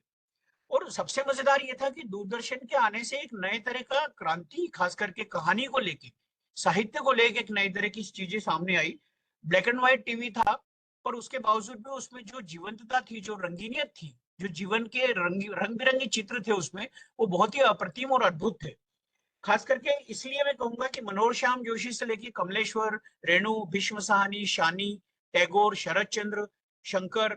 और सबसे मजेदार ये था कि दूरदर्शन के आने से एक नए तरह का क्रांति, खास करके कहानी को लेके, साहित्य को लेके एक नई तरह की चीजें सामने आई। ब्लैक एंड व्हाइट टीवी था, पर उसके बावजूद भी उसमें जो जीवंतता थी, जो रंगीनियत थी, जो जीवन के रंग बिरंगे चित्र थे उसमें, वो बहुत ही अप्रतिम और अद्भुत थे। खास करके इसलिए मैं कहूंगा कि मनोहर श्याम जोशी से लेके कमलेश्वर, रेणु, भीष्म साहनी, शानी, टैगोर, शरद चंद्र, शंकर,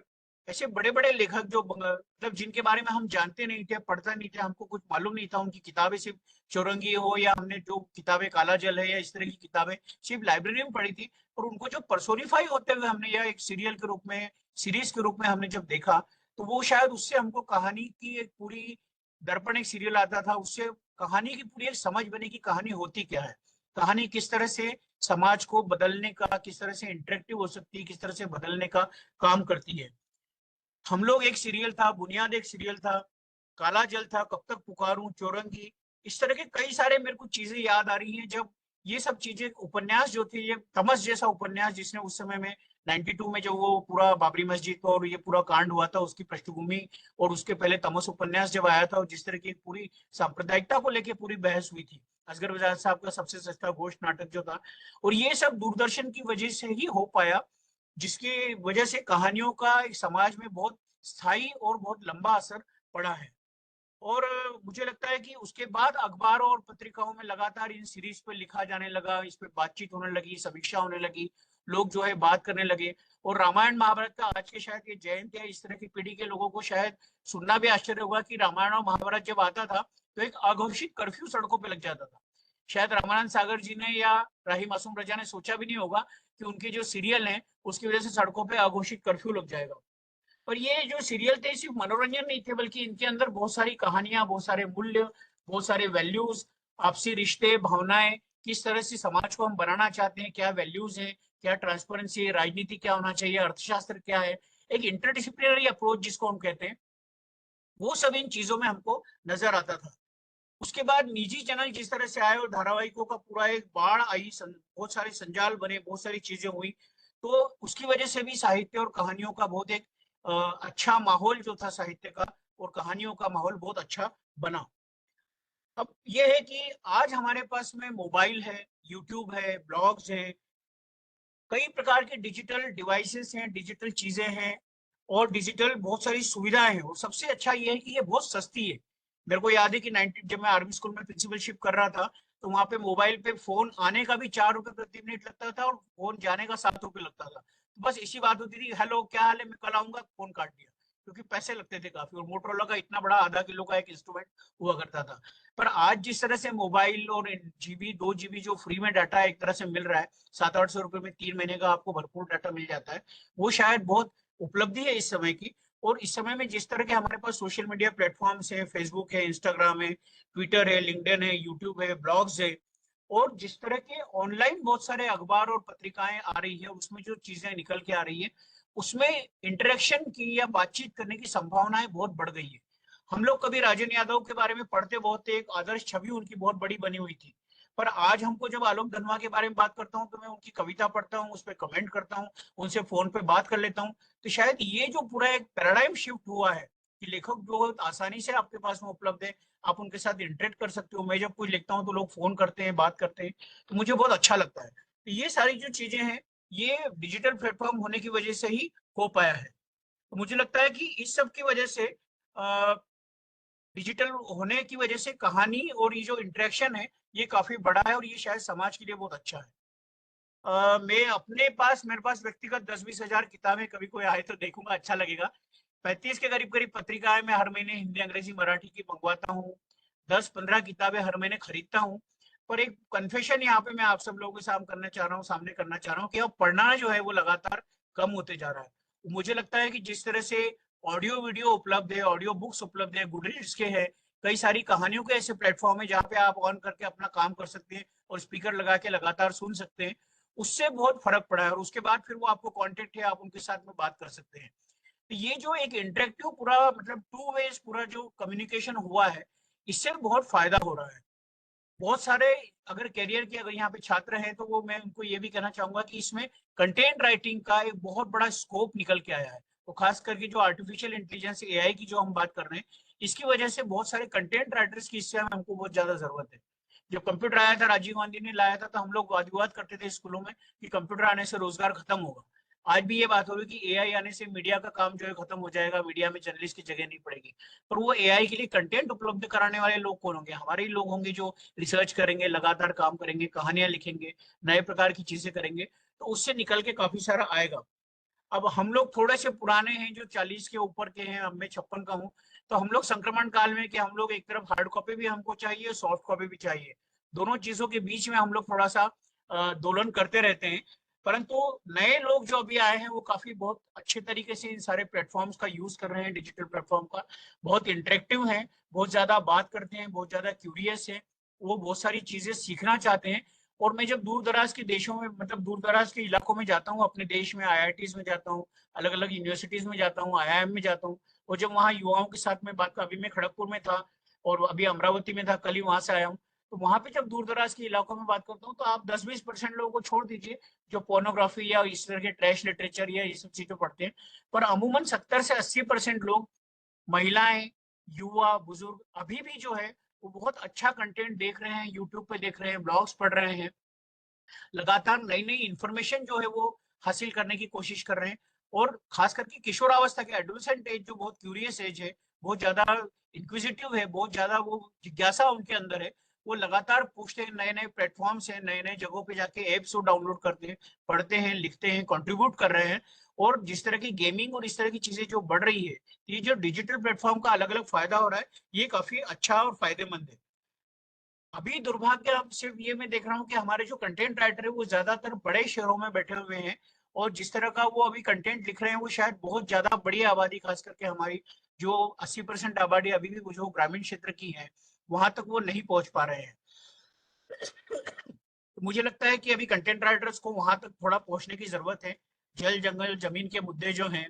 ऐसे बड़े बड़े लेखक जो मतलब जिनके बारे में हम जानते नहीं थे, पढ़ता नहीं थे, हमको कुछ मालूम नहीं था, उनकी किताबें सिर्फ चौरंगी हो या हमने जो किताबें काला जल है या इस तरह की किताबें सिर्फ लाइब्रेरी में पढ़ी थी, और उनको जो पर्सोनिफाई होते हुए हमने या एक सीरियल के रूप में, सीरीज के रूप में हमने जब देखा, तो वो शायद उससे हमको कहानी की एक पूरी, दर्पण एक सीरियल आता था, उससे कहानी की पूरी एक समझ बनी कि कहानी होती क्या है, कहानी किस तरह से समाज को बदलने का, किस तरह से इंटरेक्टिव हो सकती है, किस तरह से बदलने का काम करती है। हम लोग एक सीरियल था, बुनियाद एक सीरियल था, काला जल था, कब तक पुकारूं, चौरंगी, इस तरह के कई सारे मेरे को चीजें याद आ रही हैं। जब ये सब चीजें, उपन्यास जो थे, ये तमस जैसा उपन्यास जिसने उस समय में 92 में जो वो पूरा बाबरी मस्जिद और ये पूरा कांड हुआ था उसकी पृष्ठभूमि, और उसके पहले तमस उपन्यास जब आया था और जिस तरह की पूरी सांप्रदायिकता को लेकर पूरी बहस हुई थी, असगर बजाज साहब का सबसे सस्ता गोश्त नाटक जो था, और ये सब दूरदर्शन की वजह से ही हो पाया, जिसकी वजह से कहानियों का एक समाज में बहुत स्थायी और बहुत लंबा असर पड़ा है। और मुझे लगता है कि उसके बाद अखबार और पत्रिकाओं में लगातार इन सीरीज पे लिखा जाने लगा, इस पे बातचीत होने लगी, समीक्षा होने लगी, लोग जो है बात करने लगे, और रामायण महाभारत का आज के शायद ये जयंती है, इस तरह की पीढ़ी के लोगों को शायद सुनना भी आश्चर्य होगा कि रामायण और महाभारत जब आता था तो एक अघोषित कर्फ्यू सड़कों पर लग जाता था। शायद रामानंद सागर जी ने या राही मासूम रजा ने सोचा भी नहीं होगा कि उनके जो सीरियल है उसकी वजह से सड़कों पर अघोषित कर्फ्यू लग जाएगा। और ये जो सीरियल थे सिर्फ मनोरंजन नहीं थे, बल्कि इनके अंदर बहुत सारी कहानियां, बहुत सारे मूल्य, बहुत सारे वैल्यूज, आपसी रिश्ते, भावनाएं, किस तरह से समाज को हम बनाना चाहते हैं, क्या वैल्यूज है, क्या ट्रांसपेरेंसी है, राजनीति क्या होना चाहिए, अर्थशास्त्र क्या है, एक इंटरडिसिप्लिनरी अप्रोच जिसको हम कहते हैं, वो सब इन चीजों में हमको नजर आता था। उसके बाद निजी चैनल जिस तरह से आए और धारावाहिकों का पूरा एक बाढ़ आई, बहुत सारे संजाल बने, बहुत सारी चीजें हुई, तो उसकी वजह से भी साहित्य और कहानियों का बहुत एक अच्छा माहौल जो था साहित्य का और कहानियों का माहौल बहुत अच्छा बना। अब यह है कि आज हमारे पास में मोबाइल है, यूट्यूब है, ब्लॉग्स है, कई प्रकार के डिजिटल डिवाइसेस हैं, डिजिटल चीजें हैं, और डिजिटल बहुत सारी सुविधाएं हैं, और सबसे अच्छा ये है कि ये बहुत सस्ती है। मेरे को याद है कि 90 जब मैं आर्मी स्कूल में प्रिंसिपलशिप कर रहा था, तो वहां पे मोबाइल पे फोन आने का भी 4 रुपए प्रति मिनट लगता था और फोन जाने का 7 रुपए लगता था। तो बस इसी बात होती थी, हेलो क्या हाल है, मैं कल आऊंगा, फोन काट दिया, क्योंकि पैसे लगते थे काफी, और मोटरोला का इतना बड़ा आधा किलो का एक इंस्ट्रूमेंट हुआ करता था। पर आज जिस तरह से मोबाइल और जीबी 2 GB जो फ्री में डाटा एक तरह से मिल रहा है, 700-800 रुपए में 3 महीने का आपको भरपूर डाटा मिल जाता है, वो शायद बहुत उपलब्धि है इस समय की। और इस समय में जिस तरह के हमारे पास सोशल मीडिया प्लेटफॉर्म्स है, फेसबुक है, इंस्टाग्राम है, ट्विटर है, लिंक्डइन है, यूट्यूब है, ब्लॉग्स है, और जिस तरह के ऑनलाइन बहुत सारे अखबार और पत्रिकाएं आ रही है, उसमें जो चीजें निकल के आ रही है, उसमें इंटरेक्शन की या बातचीत करने की संभावनाएं बहुत बढ़ गई है। हम लोग कभी राजन यादव के बारे में पढ़ते बहुत थे, एक आदर्श छवि उनकी बहुत बड़ी बनी हुई थी, पर आज हमको जब आलोक धनवा के बारे में बात करता हूँ तो मैं उनकी कविता पढ़ता हूँ, उस पर कमेंट करता हूँ, उनसे फोन पे बात कर लेता हूँ, तो शायद ये जो पूरा एक पैराडाइम शिफ्ट हुआ है कि लेखक बहुत आसानी से आपके पास में उपलब्ध है, आप उनके साथ इंटरेक्ट कर सकते हो। मैं जब कुछ लिखता हूँ तो लोग फोन करते हैं, बात करते हैं, तो मुझे बहुत अच्छा लगता है। तो ये सारी जो चीजें हैं, ये डिजिटल प्लेटफॉर्म होने की वजह से ही हो पाया है। तो मुझे लगता है कि इस सब की वजह से, डिजिटल होने की वजह से कहानी और ये जो इंटरेक्शन है ये काफी बड़ा है, और ये शायद समाज के लिए बहुत अच्छा है। मैं अपने पास, मेरे पास व्यक्तिगत 10-20 हजार किताबें, कभी कोई आए तो देखूंगा, अच्छा लगेगा। 35 के करीब करीब पत्रिकाएं मैं हर महीने हिंदी, अंग्रेजी, मराठी की मंगवाता हूँ। 10-15 किताबें हर महीने खरीदता हूँ। पर एक कन्फेशन यहाँ पे मैं आप सब लोगों के सामने करना चाह रहा हूँ कि अब पढ़ना जो है वो लगातार कम होते जा रहा है। मुझे लगता है कि जिस तरह से ऑडियो वीडियो उपलब्ध है, ऑडियो बुक्स उपलब्ध है, गुडरीड्स के है, कई सारी कहानियों के ऐसे प्लेटफॉर्म है जहाँ पे आप ऑन करके अपना काम कर सकते हैं और स्पीकर लगा के लगातार सुन सकते हैं, उससे बहुत फर्क पड़ा है। और उसके बाद फिर वो आपको कांटेक्ट है, आप उनके साथ में बात कर सकते हैं। तो ये जो एक इंटरेक्टिव पूरा, मतलब टू वेज पूरा जो कम्युनिकेशन हुआ है, इससे बहुत फायदा हो रहा है। बहुत सारे अगर करियर के अगर यहाँ पे छात्र हैं तो वो, मैं उनको ये भी कहना चाहूंगा कि इसमें कंटेंट राइटिंग का एक बहुत बड़ा स्कोप निकल के आया है। तो खास करके जो आर्टिफिशियल इंटेलिजेंस, एआई की जो हम बात कर रहे हैं, इसकी वजह से बहुत सारे कंटेंट राइटर्स की इससे हमको बहुत ज्यादा जरूरत है। जब कंप्यूटर आया था, राजीव गांधी ने लाया था, तो हम लोग वाद विवाद करते थे स्कूलों में कि कंप्यूटर आने से रोजगार खत्म होगा। आज भी ये बात हो रही कि एआई आने से मीडिया का काम जो है खत्म हो जाएगा, मीडिया में जर्नलिस्ट की जगह नहीं पड़ेगी। पर वो एआई के लिए कंटेंट उपलब्ध कराने वाले लोग कौन होंगे? हमारे ही लोग होंगे जो रिसर्च करेंगे, लगातार काम करेंगे, कहानियां लिखेंगे, नए प्रकार की चीजें करेंगे, तो उससे निकल के काफी सारा आएगा। अब हम लोग थोड़े से पुराने हैं जो 40 के ऊपर के हैं, अब मैं 56 का हूँ। तो हम लोग संक्रमण काल में कि हम लोग एक तरफ हार्ड कॉपी भी हमको चाहिए, सॉफ्ट कॉपी भी चाहिए, दोनों चीजों के बीच में हम लोग थोड़ा सा दोलन करते रहते हैं। परंतु नए लोग जो अभी आए हैं वो काफी बहुत अच्छे तरीके से इन सारे प्लेटफॉर्म्स का यूज कर रहे हैं, डिजिटल प्लेटफॉर्म का। बहुत इंटरेक्टिव हैं, बहुत ज्यादा बात करते हैं, बहुत ज्यादा क्यूरियस है, वो बहुत सारी चीजें सीखना चाहते हैं। और मैं जब दूर दराज के देशों में, मतलब दूर दराज के इलाकों में जाता हूँ, अपने देश में आईआईटीज में जाता हूँ, अलग अलग यूनिवर्सिटीज में जाता हूँ, आईआईएम में जाता हूँ, और जब वहाँ युवाओं के साथ में बात, अभी मैं खड़गपुर में था और अभी अमरावती में था, कल ही वहां से आया हूँ। तो वहां पे जब दूर दराज के इलाकों में बात करता हूँ तो आप 10-20% लोगों को छोड़ दीजिए जो पोर्नोग्राफी या इस तरह के ट्रैश लिटरेचर या ये सब चीजें पढ़ते हैं, पर अमूमन 70 से 80% लोग, महिलाएं, युवा, बुजुर्ग अभी भी जो है वो बहुत अच्छा कंटेंट देख रहे हैं, यूट्यूब पे देख रहे हैं, ब्लॉग्स पढ़ रहे हैं, लगातार नई नई इंफॉर्मेशन जो है वो हासिल करने की कोशिश कर रहे हैं। और खास करके किशोरावस्था के एडोलेसेंट एज जो बहुत क्यूरियस एज है, बहुत ज्यादा इंक्विजिटिव है, बहुत ज्यादा वो जिज्ञासा उनके अंदर है, वो लगातार पूछते हैं, नए नए प्लेटफॉर्म्स हैं, नए नए जगहों पे जाके एप्स को डाउनलोड करते हैं, पढ़ते हैं, लिखते हैं, कंट्रीब्यूट कर रहे हैं। और जिस तरह की गेमिंग और इस तरह की चीजें जो बढ़ रही है, ये जो डिजिटल प्लेटफॉर्म का अलग अलग फायदा हो रहा है, ये काफी अच्छा और फायदेमंद है। अभी दुर्भाग्य अब सिर्फ ये मैं देख रहा हूँ कि हमारे जो कंटेंट राइटर है वो ज्यादातर बड़े शहरों में बैठे हुए हैं, और जिस तरह का वो अभी कंटेंट लिख रहे हैं वो शायद बहुत ज्यादा बड़ी आबादी, खास करके हमारी जो 80% आबादी अभी भी जो ग्रामीण क्षेत्र की है, वहां तक वो नहीं पहुंच पा रहे हैं। तो मुझे लगता है कि अभी कंटेंट राइटर्स को वहां तक थोड़ा पहुंचने की जरूरत है। जल जंगल जमीन के मुद्दे जो हैं,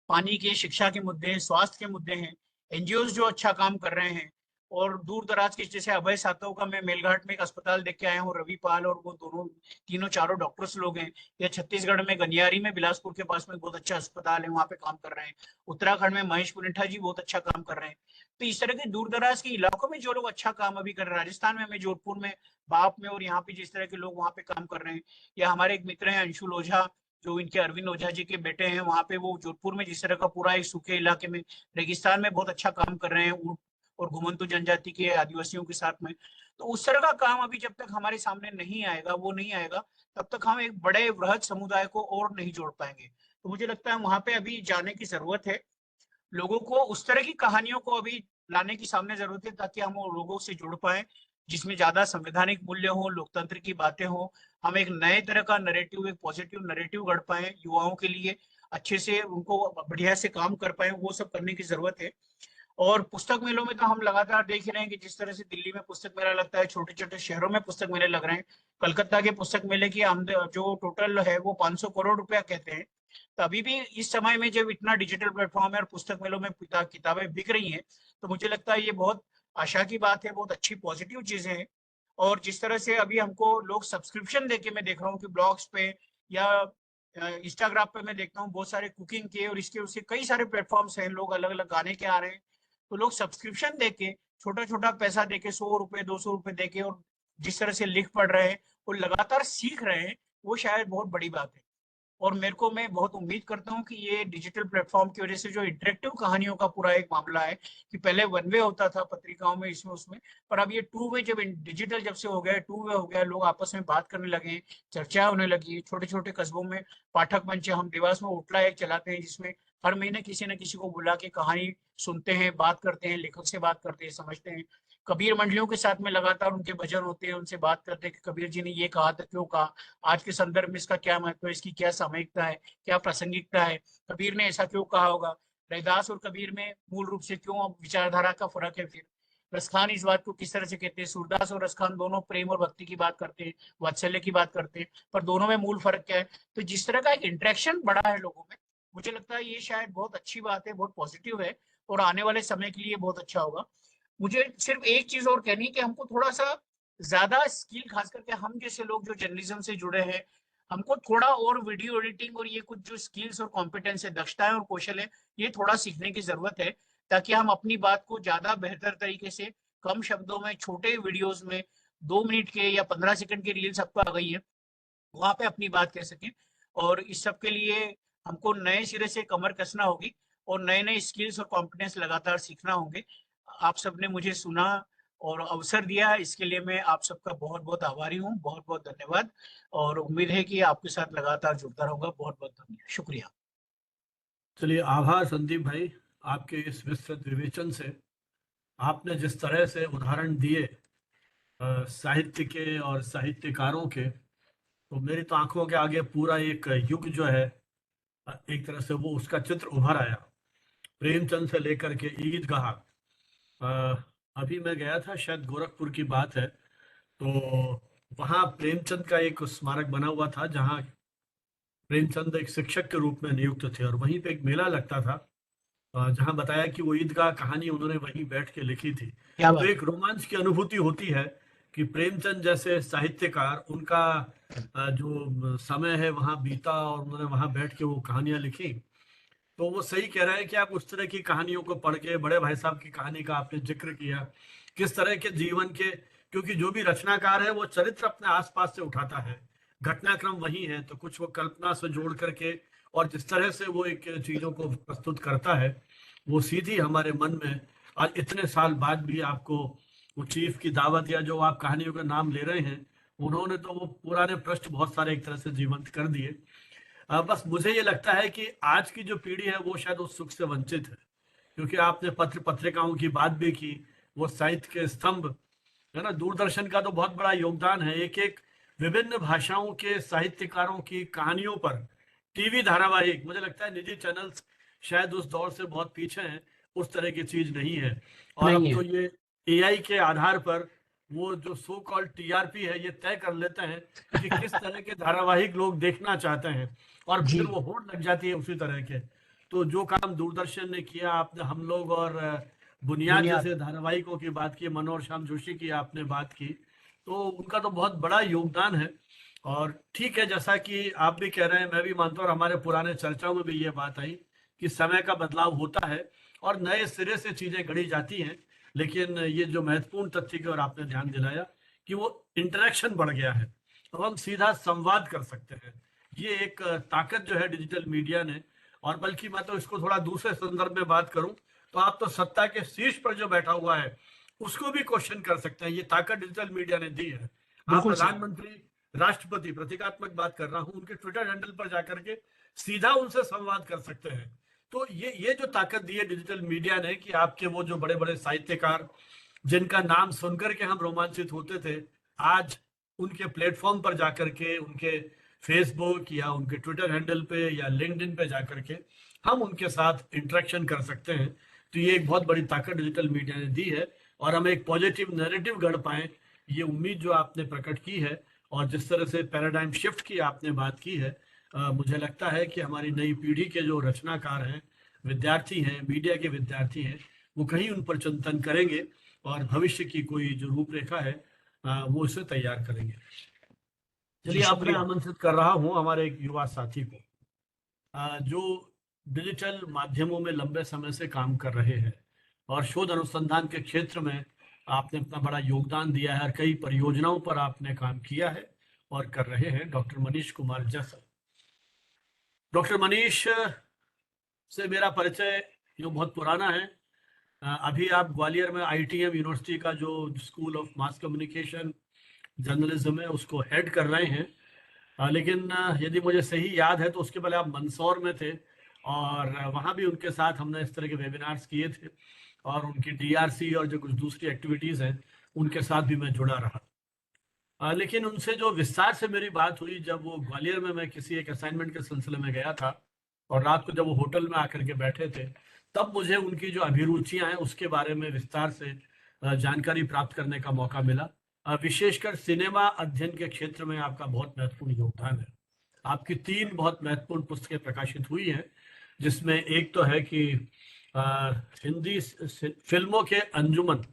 पानी के, शिक्षा के मुद्दे हैं, स्वास्थ्य के मुद्दे हैं, एनजीओ जो अच्छा काम कर रहे हैं, और दूर दराज के जैसे अभय सातव का मैं मेलघाट में एक अस्पताल देख के आया हूँ, रवि पाल और वो दोनों तीनों चारों डॉक्टर्स लोग हैं। या छत्तीसगढ़ में गनियारी में, बिलासपुर के पास में बहुत अच्छा अस्पताल है, वहाँ पे काम कर रहे हैं। उत्तराखंड में महेश पुनिठा जी बहुत अच्छा काम कर रहे हैं। तो इस तरह के दूर दराज के इलाकों में जो लोग अच्छा काम अभी कर रहे हैं, राजस्थान में, मैं जोधपुर में, बाप में, और यहाँ पे जिस तरह के लोग वहाँ पे काम कर रहे हैं, या हमारे एक मित्र हैं अंशुल ओझा, जो इनके अरविंद ओझा जी के बेटे हैं, वहां पे वो जोधपुर में जिस तरह का पूरा एक सूखे इलाके में, रेगिस्तान में बहुत अच्छा काम कर रहे हैं, ऊंट और घुमंतु जनजाति के आदिवासियों के साथ में। तो उस तरह का काम अभी जब तक हमारे सामने नहीं आएगा, वो नहीं आएगा, तब तक हम एक बड़े वृहद समुदाय को और नहीं जोड़ पाएंगे। तो मुझे लगता है वहां पे अभी जाने की जरूरत है, लोगों को उस तरह की कहानियों को अभी लाने की सामने जरूरत है, ताकि हम वो लोगों से जुड़ पाए, जिसमें ज्यादा संवैधानिक मूल्य हो, लोकतंत्र की बातें हो, हम एक नए तरह का नरेटिव, एक पॉजिटिव नरेटिव गढ़ पाए युवाओं के लिए, अच्छे से उनको बढ़िया से काम कर पाए, वो सब करने की जरूरत है। और पुस्तक मेलों में तो हम लगातार देख ही रहे हैं कि जिस तरह से दिल्ली में पुस्तक मेला लगता है, छोटे छोटे शहरों में पुस्तक मेले लग रहे हैं। कलकत्ता के पुस्तक मेले की आमदनी जो टोटल है वो 500 करोड़ रुपया कहते हैं। तो अभी भी इस समय में जब इतना डिजिटल प्लेटफॉर्म है और पुस्तक मेलों में किताबें बिक रही हैं, तो मुझे लगता है ये बहुत आशा की बात है, बहुत अच्छी पॉजिटिव चीजें हैं। और जिस तरह से अभी हमको लोग सब्सक्रिप्शन देके, मैं देख रहा हूँ कि ब्लॉग्स पे या इंस्टाग्राम पे मैं देखता हूँ बहुत सारे कुकिंग के और इसके उसके कई सारे प्लेटफॉर्म्स हैं, लोग अलग अलग गाने के आ रहे हैं, तो लोग सब्सक्रिप्शन देके, छोटा छोटा पैसा देके, 100 रुपए 200 रुपए देके, और जिस तरह से लिख पढ़ रहे हैं और लगातार सीख रहे हैं, वो शायद बहुत बड़ी बात है। और मेरे को, मैं बहुत उम्मीद करता हूँ कि ये डिजिटल प्लेटफॉर्म की वजह से जो इंटरेक्टिव कहानियों का पूरा एक मामला है, कि पहले वन वे होता था पत्रिकाओं में, इसमें उसमें, पर अब ये टू वे, जब डिजिटल जब से हो गया, टू वे हो गया, लोग आपस में बात करने लगे हैं, चर्चा होने लगी है। छोटे छोटे कस्बों में पाठक मंच है, हम देवास में उठला एक चलाते हैं, जिसमें हर महीने किसी न किसी को बुला के कहानी सुनते हैं, बात करते हैं, लेखक से बात करते हैं, समझते हैं। कबीर मंडलियों के साथ में लगातार उनके भजन होते हैं, उनसे बात करते हैं कि कबीर जी ने ये कहा था, क्यों कहा, आज के संदर्भ में इसका क्या महत्व है, इसकी क्या सामयिकता है, क्या प्रासंगिकता है, कबीर ने ऐसा क्यों कहा होगा, रैदास और कबीर में मूल रूप से क्यों विचारधारा का फर्क है, फिर रसखान इस बात को किस तरह से कहते हैं, सूरदास और रसखान दोनों प्रेम और भक्ति की बात करते हैं, वात्सल्य की बात करते हैं, पर दोनों में मूल फर्क क्या है। तो जिस तरह का एक इंटरेक्शन बढ़ा है लोगों में, मुझे लगता है ये शायद बहुत अच्छी बात है, बहुत पॉजिटिव है, और आने वाले समय के लिए बहुत अच्छा होगा। मुझे सिर्फ एक चीज और कहनी है कि हमको थोड़ा सा ज्यादा स्किल, खास करके हम जैसे लोग जो जर्नलिज्म से जुड़े हैं, हमको थोड़ा और वीडियो एडिटिंग और ये कुछ जो स्किल्स और कॉम्पिटेंस है, दक्षताएं और कौशल है, ये थोड़ा सीखने की जरूरत है, ताकि हम अपनी बात को ज्यादा बेहतर तरीके से, कम शब्दों में, छोटे वीडियोस में, 2 मिनट के या 15 सेकंड के रील्स आपको आ गई है, वहां पे अपनी बात कह सकें। और इस सब के लिए हमको नए सिरे से कमर कसना होगी, और नए नए स्किल्स और कॉम्पिटेंस लगातार सीखना होंगे। आप सबने मुझे सुना, और अवसर दिया, इसके लिए मैं आप सबका बहुत बहुत आभारी हूँ। बहुत बहुत धन्यवाद, और उम्मीद है कि आपके साथ लगातार जुड़ता रहूंगा। बहुत बहुत धन्यवाद, शुक्रिया। चलिए, आभार संदीप भाई, आपके इस विस्तृत विवेचन से। आपने जिस तरह से उदाहरण दिए साहित्य के और साहित्यकारों के, तो मेरी तो आंखों के आगे पूरा एक युग जो है, एक तरह से वो उसका चित्र उभर आया। प्रेमचंद से लेकर के ईदगाह। अभी मैं गया था, शायद गोरखपुर की बात है, तो वहाँ प्रेमचंद का एक स्मारक बना हुआ था जहाँ प्रेमचंद एक शिक्षक के रूप में नियुक्त थे, और वहीं पे एक मेला लगता था जहाँ बताया कि वो ईदगाह कहानी उन्होंने वहीं बैठ के लिखी थी। क्या तो बात। एक रोमांच की अनुभूति होती है कि प्रेमचंद जैसे साहित्यकार, उनका जो समय है वहाँ बीता और उन्होंने वहाँ बैठ के वो कहानियां लिखी। तो वो सही कह रहे हैं कि आप उस तरह की कहानियों को पढ़ के, बड़े भाई साहब की कहानी का आपने जिक्र किया, किस तरह के जीवन के, क्योंकि जो भी रचनाकार है वो चरित्र अपने आसपास से उठाता है, घटनाक्रम वही है, तो कुछ वो कल्पना से जोड़ करके, और जिस तरह से वो एक चीजों को प्रस्तुत करता है, वो सीधी हमारे मन में आज इतने साल बाद भी आपको वो चीफ की दावत या जो आप कहानियों का नाम ले रहे हैं, उन्होंने तो वो पुराने पृष्ठ बहुत सारे एक तरह से जीवंत कर दिए। बस मुझे ये लगता है कि आज की जो पीढ़ी है वो शायद उस सुख से वंचित है, क्योंकि आपने पत्र पत्रिकाओं की बात भी की, वो साहित्य के स्तंभ है ना, दूरदर्शन का तो बहुत बड़ा योगदान है। एक एक विभिन्न भाषाओं के साहित्यकारों की कहानियों पर टीवी धारावाहिक, मुझे लगता है निजी चैनल्स शायद उस दौर से बहुत पीछे हैं, उस तरह की चीज नहीं है। और अब नहीं तो है। ये एआई के आधार पर वो जो सो कॉल्ड टीआरपी है, ये तय कर लेते हैं कि किस तरह के धारावाहिक लोग देखना चाहते हैं, और जी। फिर वो होड़ लग जाती है उसी तरह के। तो जो काम दूरदर्शन ने किया, आपने हम लोग और बुनियाद बुनियाद। जैसे धारावाहिकों की बात की, मनोहर श्याम जोशी की आपने बात की, तो उनका तो बहुत बड़ा योगदान है। और ठीक है, जैसा कि आप भी कह रहे हैं, मैं भी मानता हूँ, और हमारे पुराने चर्चाओं में भी ये बात आई कि समय का बदलाव होता है और नए सिरे से चीजें गढ़ी जाती हैं। लेकिन ये जो महत्वपूर्ण तथ्य की ओर आपने ध्यान दिलाया कि वो इंटरेक्शन बढ़ गया है, अब हम सीधा संवाद कर सकते हैं। ये एक ताकत जो है डिजिटल मीडिया ने, और बल्कि मैं तो इसको थोड़ा दूसरे संदर्भ में बात करूं, तो आप तो सत्ता के शीर्ष पर जो बैठा हुआ है उसको भी क्वेश्चन कर सकते हैं। ये ताकत डिजिटल मीडिया ने दी है। आप बिल्कुल सही। प्रधानमंत्री, राष्ट्रपति, प्रतीकात्मक बात कर रहा हूं, उनके ट्विटर हैंडल पर जाकर के सीधा उनसे संवाद कर सकते हैं। तो ये जो ताकत दी है डिजिटल मीडिया ने, कि आपके वो जो बड़े बड़े साहित्यकार जिनका नाम सुनकर के हम रोमांचित होते थे, आज उनके प्लेटफॉर्म पर जाकर के, उनके फेसबुक या उनके ट्विटर हैंडल पे या लिंक्डइन पे जाकर के हम उनके साथ इंटरेक्शन कर सकते हैं। तो ये एक बहुत बड़ी ताकत डिजिटल मीडिया ने दी है, और हम एक पॉजिटिव नैरेटिव गढ़ पाए, ये उम्मीद जो आपने प्रकट की है, और जिस तरह से पैराडाइम शिफ्ट की आपने बात की है, मुझे लगता है कि हमारी नई पीढ़ी के जो रचनाकार हैं, विद्यार्थी हैं, मीडिया के विद्यार्थी हैं, वो कहीं उन पर चिंतन करेंगे और भविष्य की कोई जो रूपरेखा है वो इसे तैयार करेंगे। जी, चलिए, अब मैं शुक्रिया। आमंत्रित कर रहा हूं हमारे एक युवा साथी को, जो डिजिटल माध्यमों में लंबे समय से काम कर रहे हैं और शोध अनुसंधान के क्षेत्र में आपने अपना बड़ा योगदान दिया है और कई परियोजनाओं पर आपने काम किया है और कर रहे हैं। डॉक्टर मनीष कुमार जैसर। डॉक्टर मनीष से मेरा परिचय जो बहुत पुराना है। अभी आप ग्वालियर में आईटीएम यूनिवर्सिटी का जो school of mass communication journalism है उसको हेड कर रहे हैं। लेकिन यदि मुझे सही याद है तो उसके पहले आप मंदसौर में थे, और वहाँ भी उनके साथ हमने इस तरह के वेबिनार्स किए थे, और उनकी डीआरसी और जो कुछ दूसरी एक्टिविटीज़ हैं उनके साथ भी मैं जुड़ा रहा। लेकिन उनसे जो विस्तार से मेरी बात हुई जब वो ग्वालियर में, मैं किसी एक असाइनमेंट के सिलसिले में गया था, और रात को जब वो होटल में आकर के बैठे थे, तब मुझे उनकी जो अभिरुचियां हैं उसके बारे में विस्तार से जानकारी प्राप्त करने का मौका मिला। विशेषकर सिनेमा अध्ययन के क्षेत्र में आपका बहुत महत्वपूर्ण योगदान है। आपकी 3 बहुत महत्वपूर्ण पुस्तकें प्रकाशित हुई हैं, जिसमें एक तो है कि हिंदी फिल्मों के अंजुमन,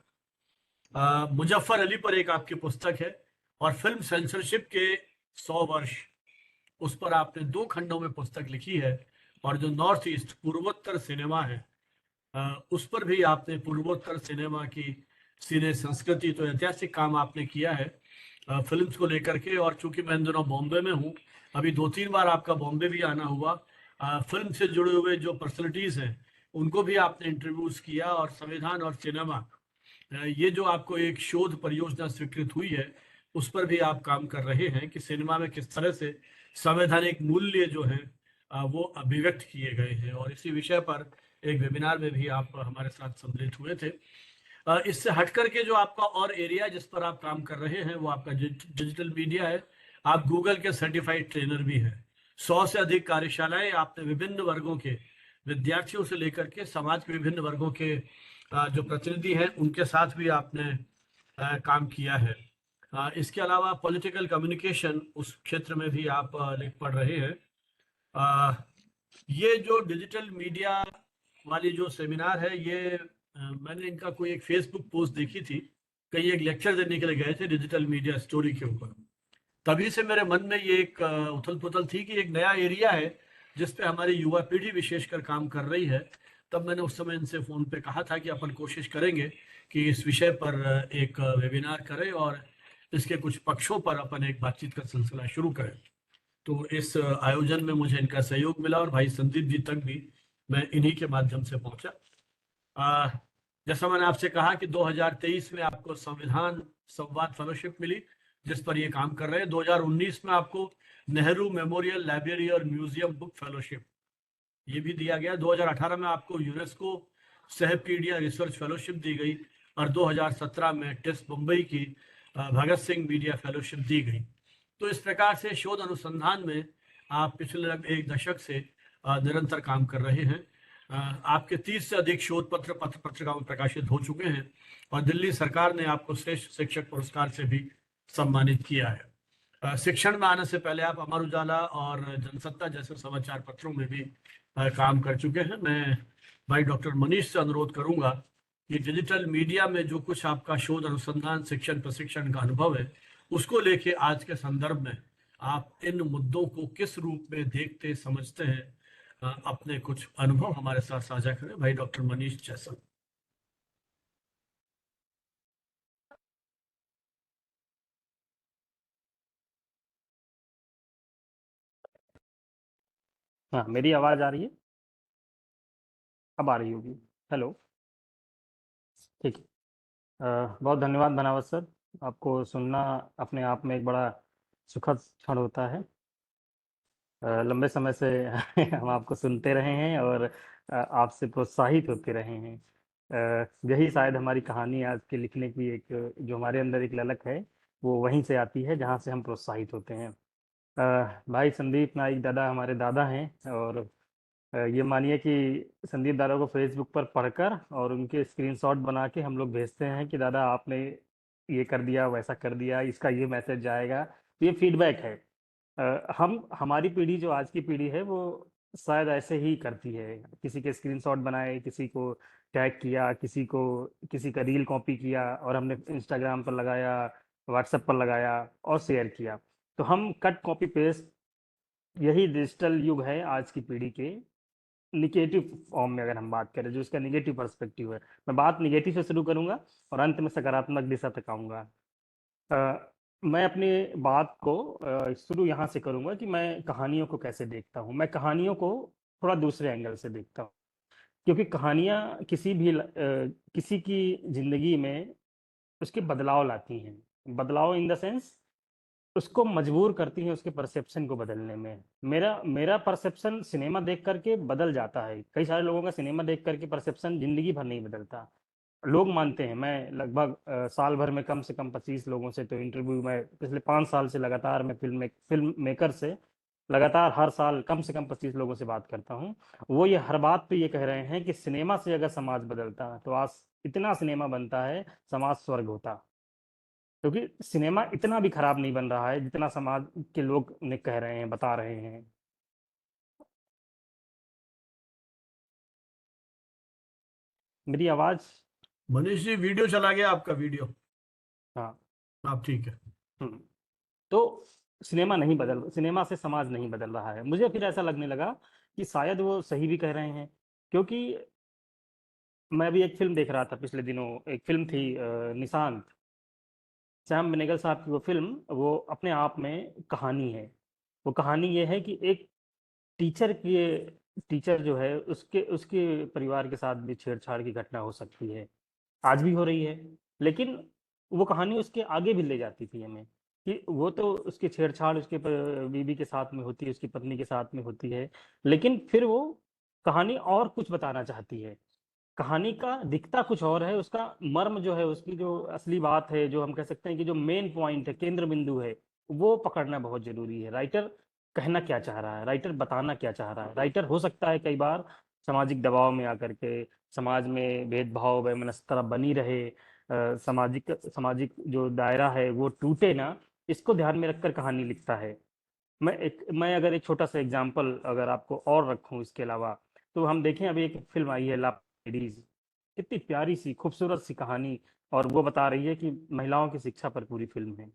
मुजफ्फर अली पर एक आपकी पुस्तक है, और फिल्म सेंसरशिप के 100 वर्ष, उस पर आपने 2 खंडों में पुस्तक लिखी है। और जो नॉर्थ ईस्ट पूर्वोत्तर सिनेमा है, उस पर भी आपने पूर्वोत्तर सिनेमा की सिने संस्कृति, तो ऐतिहासिक काम आपने किया है फिल्म्स को लेकर के। और चूंकि मैं इन दिनों बॉम्बे में हूँ, अभी 2-3 बार आपका बॉम्बे भी आना हुआ, फिल्म से जुड़े हुए जो पर्सनलिटीज हैं उनको भी आपने इंटरव्यूज किया, और संविधान और सिनेमा ये जो आपको एक शोध परियोजना स्वीकृत हुई है, उस पर भी आप काम कर रहे हैं कि सिनेमा में किस तरह से संवैधानिक मूल्य जो है वो अभिव्यक्त किए गए हैं, और इसी विषय पर एक वेबिनार में भी आप हमारे साथ सम्मिलित हुए थे। इससे हट करके जो आपका और एरिया जिस पर आप काम कर रहे हैं वो आपका डिजिटल मीडिया है। आप गूगल के सर्टिफाइड ट्रेनर भी हैं। 100 से अधिक कार्यशालाएं आपने विभिन्न वर्गों के विद्यार्थियों से लेकर के समाज के विभिन्न वर्गों के जो प्रतिनिधि हैं उनके साथ भी आपने काम किया है। इसके अलावा पॉलिटिकल कम्युनिकेशन उस क्षेत्र में भी आप लिख पढ़ रहे हैं। ये जो डिजिटल मीडिया वाली जो सेमिनार है, ये मैंने इनका कोई एक फेसबुक पोस्ट देखी थी, कहीं एक लेक्चर देने के लिए गए थे डिजिटल मीडिया स्टोरी के ऊपर। तभी से मेरे मन में ये एक उथल पुथल थी कि एक नया एरिया है जिस पे हमारी युवा पीढ़ी विशेषकर काम कर रही है। तब मैंने उस समय इनसे फ़ोन पे कहा था कि अपन कोशिश करेंगे कि इस विषय पर एक वेबिनार करें और इसके कुछ पक्षों पर अपन एक बातचीत का सिलसिला शुरू करें। तो इस आयोजन में मुझे इनका सहयोग मिला और भाई संदीप जी तक भी मैं इन्हीं के माध्यम से पहुंचा। जैसा मैंने आपसे कहा कि 2023 में आपको संविधान संवाद फेलोशिप मिली, जिस पर ये काम कर रहे हैं। 2019 में आपको नेहरू मेमोरियल लाइब्रेरी और म्यूजियम बुक फेलोशिप ये भी दिया गया। 2018 में आपको यूनेस्को सहपीडिया रिसर्च फेलोशिप दी गई और 2017 में टेस्ट मुंबई की भगत सिंह मीडिया फेलोशिप दी गई। तो इस प्रकार से शोध अनुसंधान में आप पिछले लगभग एक दशक से निरंतर काम कर रहे हैं। आपके 30 से अधिक शोध पत्र पत्रिकाओं में प्रकाशित हो चुके हैं और दिल्ली सरकार ने आपको श्रेष्ठ शिक्षक पुरस्कार से भी सम्मानित किया है। शिक्षण में आने से पहले आप अमर उजाला और जनसत्ता जैसे समाचार पत्रों में भी काम कर चुके हैं। मैं भाई डॉक्टर मनीष से अनुरोध करूंगा कि डिजिटल मीडिया में जो कुछ आपका शोध अनुसंधान शिक्षण प्रशिक्षण का अनुभव है, उसको लेके आज के संदर्भ में आप इन मुद्दों को किस रूप में देखते समझते हैं, अपने कुछ अनुभव हमारे साथ साझा करें। भाई डॉक्टर मनीष जैसा। हाँ, मेरी आवाज आ रही है? अब आ रही होगी। हेलो, ठीक है। बहुत धन्यवाद बनावत सर। आपको सुनना अपने आप में एक बड़ा सुखद क्षण होता है। लंबे समय से हम आपको सुनते रहे हैं और आपसे प्रोत्साहित होते रहे हैं। यही शायद हमारी कहानी आज के लिखने की एक जो हमारे अंदर एक ललक है वो वहीं से आती है जहाँ से हम प्रोत्साहित होते हैं। भाई संदीप नाइक दादा हमारे दादा हैं और ये मानिए कि संदीप दादा को फेसबुक पर पढ़कर और उनके स्क्रीनशॉट बना के हम लोग भेजते हैं कि दादा आपने ये कर दिया, वैसा कर दिया, इसका ये मैसेज जाएगा। तो ये फीडबैक है। हम हमारी पीढ़ी जो आज की पीढ़ी है वो शायद ऐसे ही करती है। किसी के स्क्रीनशॉट बनाए, किसी को टैग किया, किसी का रील कॉपी किया और हमने इंस्टाग्राम पर लगाया, व्हाट्सएप पर लगाया और शेयर किया। तो हम कट कॉपी पेस्ट, यही डिजिटल युग है आज की पीढ़ी के निगेटिव फॉर्म में। अगर हम बात करें जो इसका निगेटिव पर्सपेक्टिव है, मैं बात निगेटिव से शुरू करूंगा और अंत में सकारात्मक दिशा तक आऊंगा। मैं अपनी बात को शुरू यहाँ से करूंगा कि मैं कहानियों को कैसे देखता हूँ। मैं कहानियों को थोड़ा दूसरे एंगल से देखता हूँ, क्योंकि कहानियाँ किसी की जिंदगी में उसके बदलाव लाती हैं। बदलाव इन द सेंस उसको मजबूर करती हैं उसके परसेप्शन को बदलने में। मेरा परसेप्शन सिनेमा देख करके बदल जाता है। कई सारे लोगों का सिनेमा देख करके परसेप्शन जिंदगी भर नहीं बदलता। लोग मानते हैं, मैं लगभग साल भर में कम से कम 25 लोगों से तो इंटरव्यू में पिछले 5 साल से लगातार मैं फिल्म मेकर से लगातार हर साल कम से कम 25 लोगों से बात करता हूँ। वो ये हर बात पे ये कह रहे हैं कि सिनेमा से अगर समाज बदलता तो आज इतना सिनेमा बनता है, समाज स्वर्ग होता। क्योंकि सिनेमा इतना भी खराब नहीं बन रहा है जितना समाज के लोग ने कह रहे हैं, बता रहे हैं। मेरी आवाज? मनीष जी वीडियो चला गया आपका वीडियो। हाँ, आप ठीक है। तो सिनेमा से समाज नहीं बदल रहा है। मुझे फिर ऐसा लगने लगा कि शायद वो सही भी कह रहे हैं, क्योंकि मैं भी एक फिल्म देख रहा था पिछले दिनों। एक फिल्म थी निशांत, सैम बेनेगल साहब की। वो फिल्म वो अपने आप में कहानी है। वो कहानी ये है कि एक टीचर जो है उसके उसके परिवार के साथ भी छेड़छाड़ की घटना हो सकती है। आज भी हो रही है। लेकिन वो कहानी उसके आगे भी ले जाती थी हमें कि वो तो उसकी छेड़छाड़ उसके बीवी के साथ में होती है, उसकी पत्नी के साथ में होती है, लेकिन फिर वो कहानी और कुछ बताना चाहती है। कहानी का दिखता कुछ और है, उसका मर्म जो है, उसकी जो असली बात है, जो हम कह सकते हैं कि जो मेन पॉइंट है, केंद्र बिंदु है, वो पकड़ना बहुत जरूरी है। राइटर कहना क्या चाह रहा है, राइटर बताना क्या चाह रहा है। राइटर हो सकता है कई बार सामाजिक दबाव में आकर के, समाज में भेदभाव वैमनस्यता बनी रहे, सामाजिक सामाजिक जो दायरा है वो टूटे ना, इसको ध्यान में रखकर कहानी लिखता है। मैं अगर एक छोटा सा एग्जांपल अगर आपको और रखूं इसके अलावा, तो हम देखें अभी एक फिल्म आई है लेडीज, कितनी प्यारी सी खूबसूरत सी कहानी, और वो बता रही है कि महिलाओं की शिक्षा पर पूरी फिल्म है।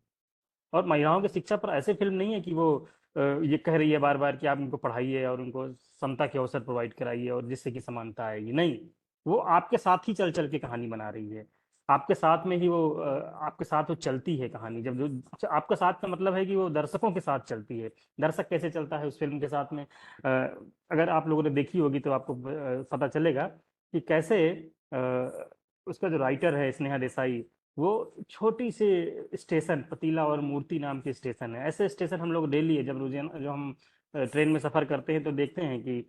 और महिलाओं की शिक्षा पर ऐसे फिल्म नहीं है कि वो ये कह रही है बार बार कि आप उनको पढ़ाइए और उनको समता के अवसर प्रोवाइड कराइए और जिससे कि समानता आएगी, नहीं। वो आपके साथ ही चल चल के कहानी बना रही है, आपके साथ में ही वो आपके साथ वो चलती है कहानी। जब जो आपका साथ का मतलब है कि वो दर्शकों के साथ चलती है। दर्शक कैसे चलता है उस फिल्म के साथ में, अगर आप लोगों ने देखी होगी तो आपको पता चलेगा कि कैसे उसका जो राइटर है स्नेहा देसाई, वो छोटी सी स्टेशन, पतीला और मूर्ति नाम की स्टेशन है, ऐसे स्टेशन हम लोग डेली है, जब रोजाना जो हम ट्रेन में सफर करते हैं तो देखते हैं कि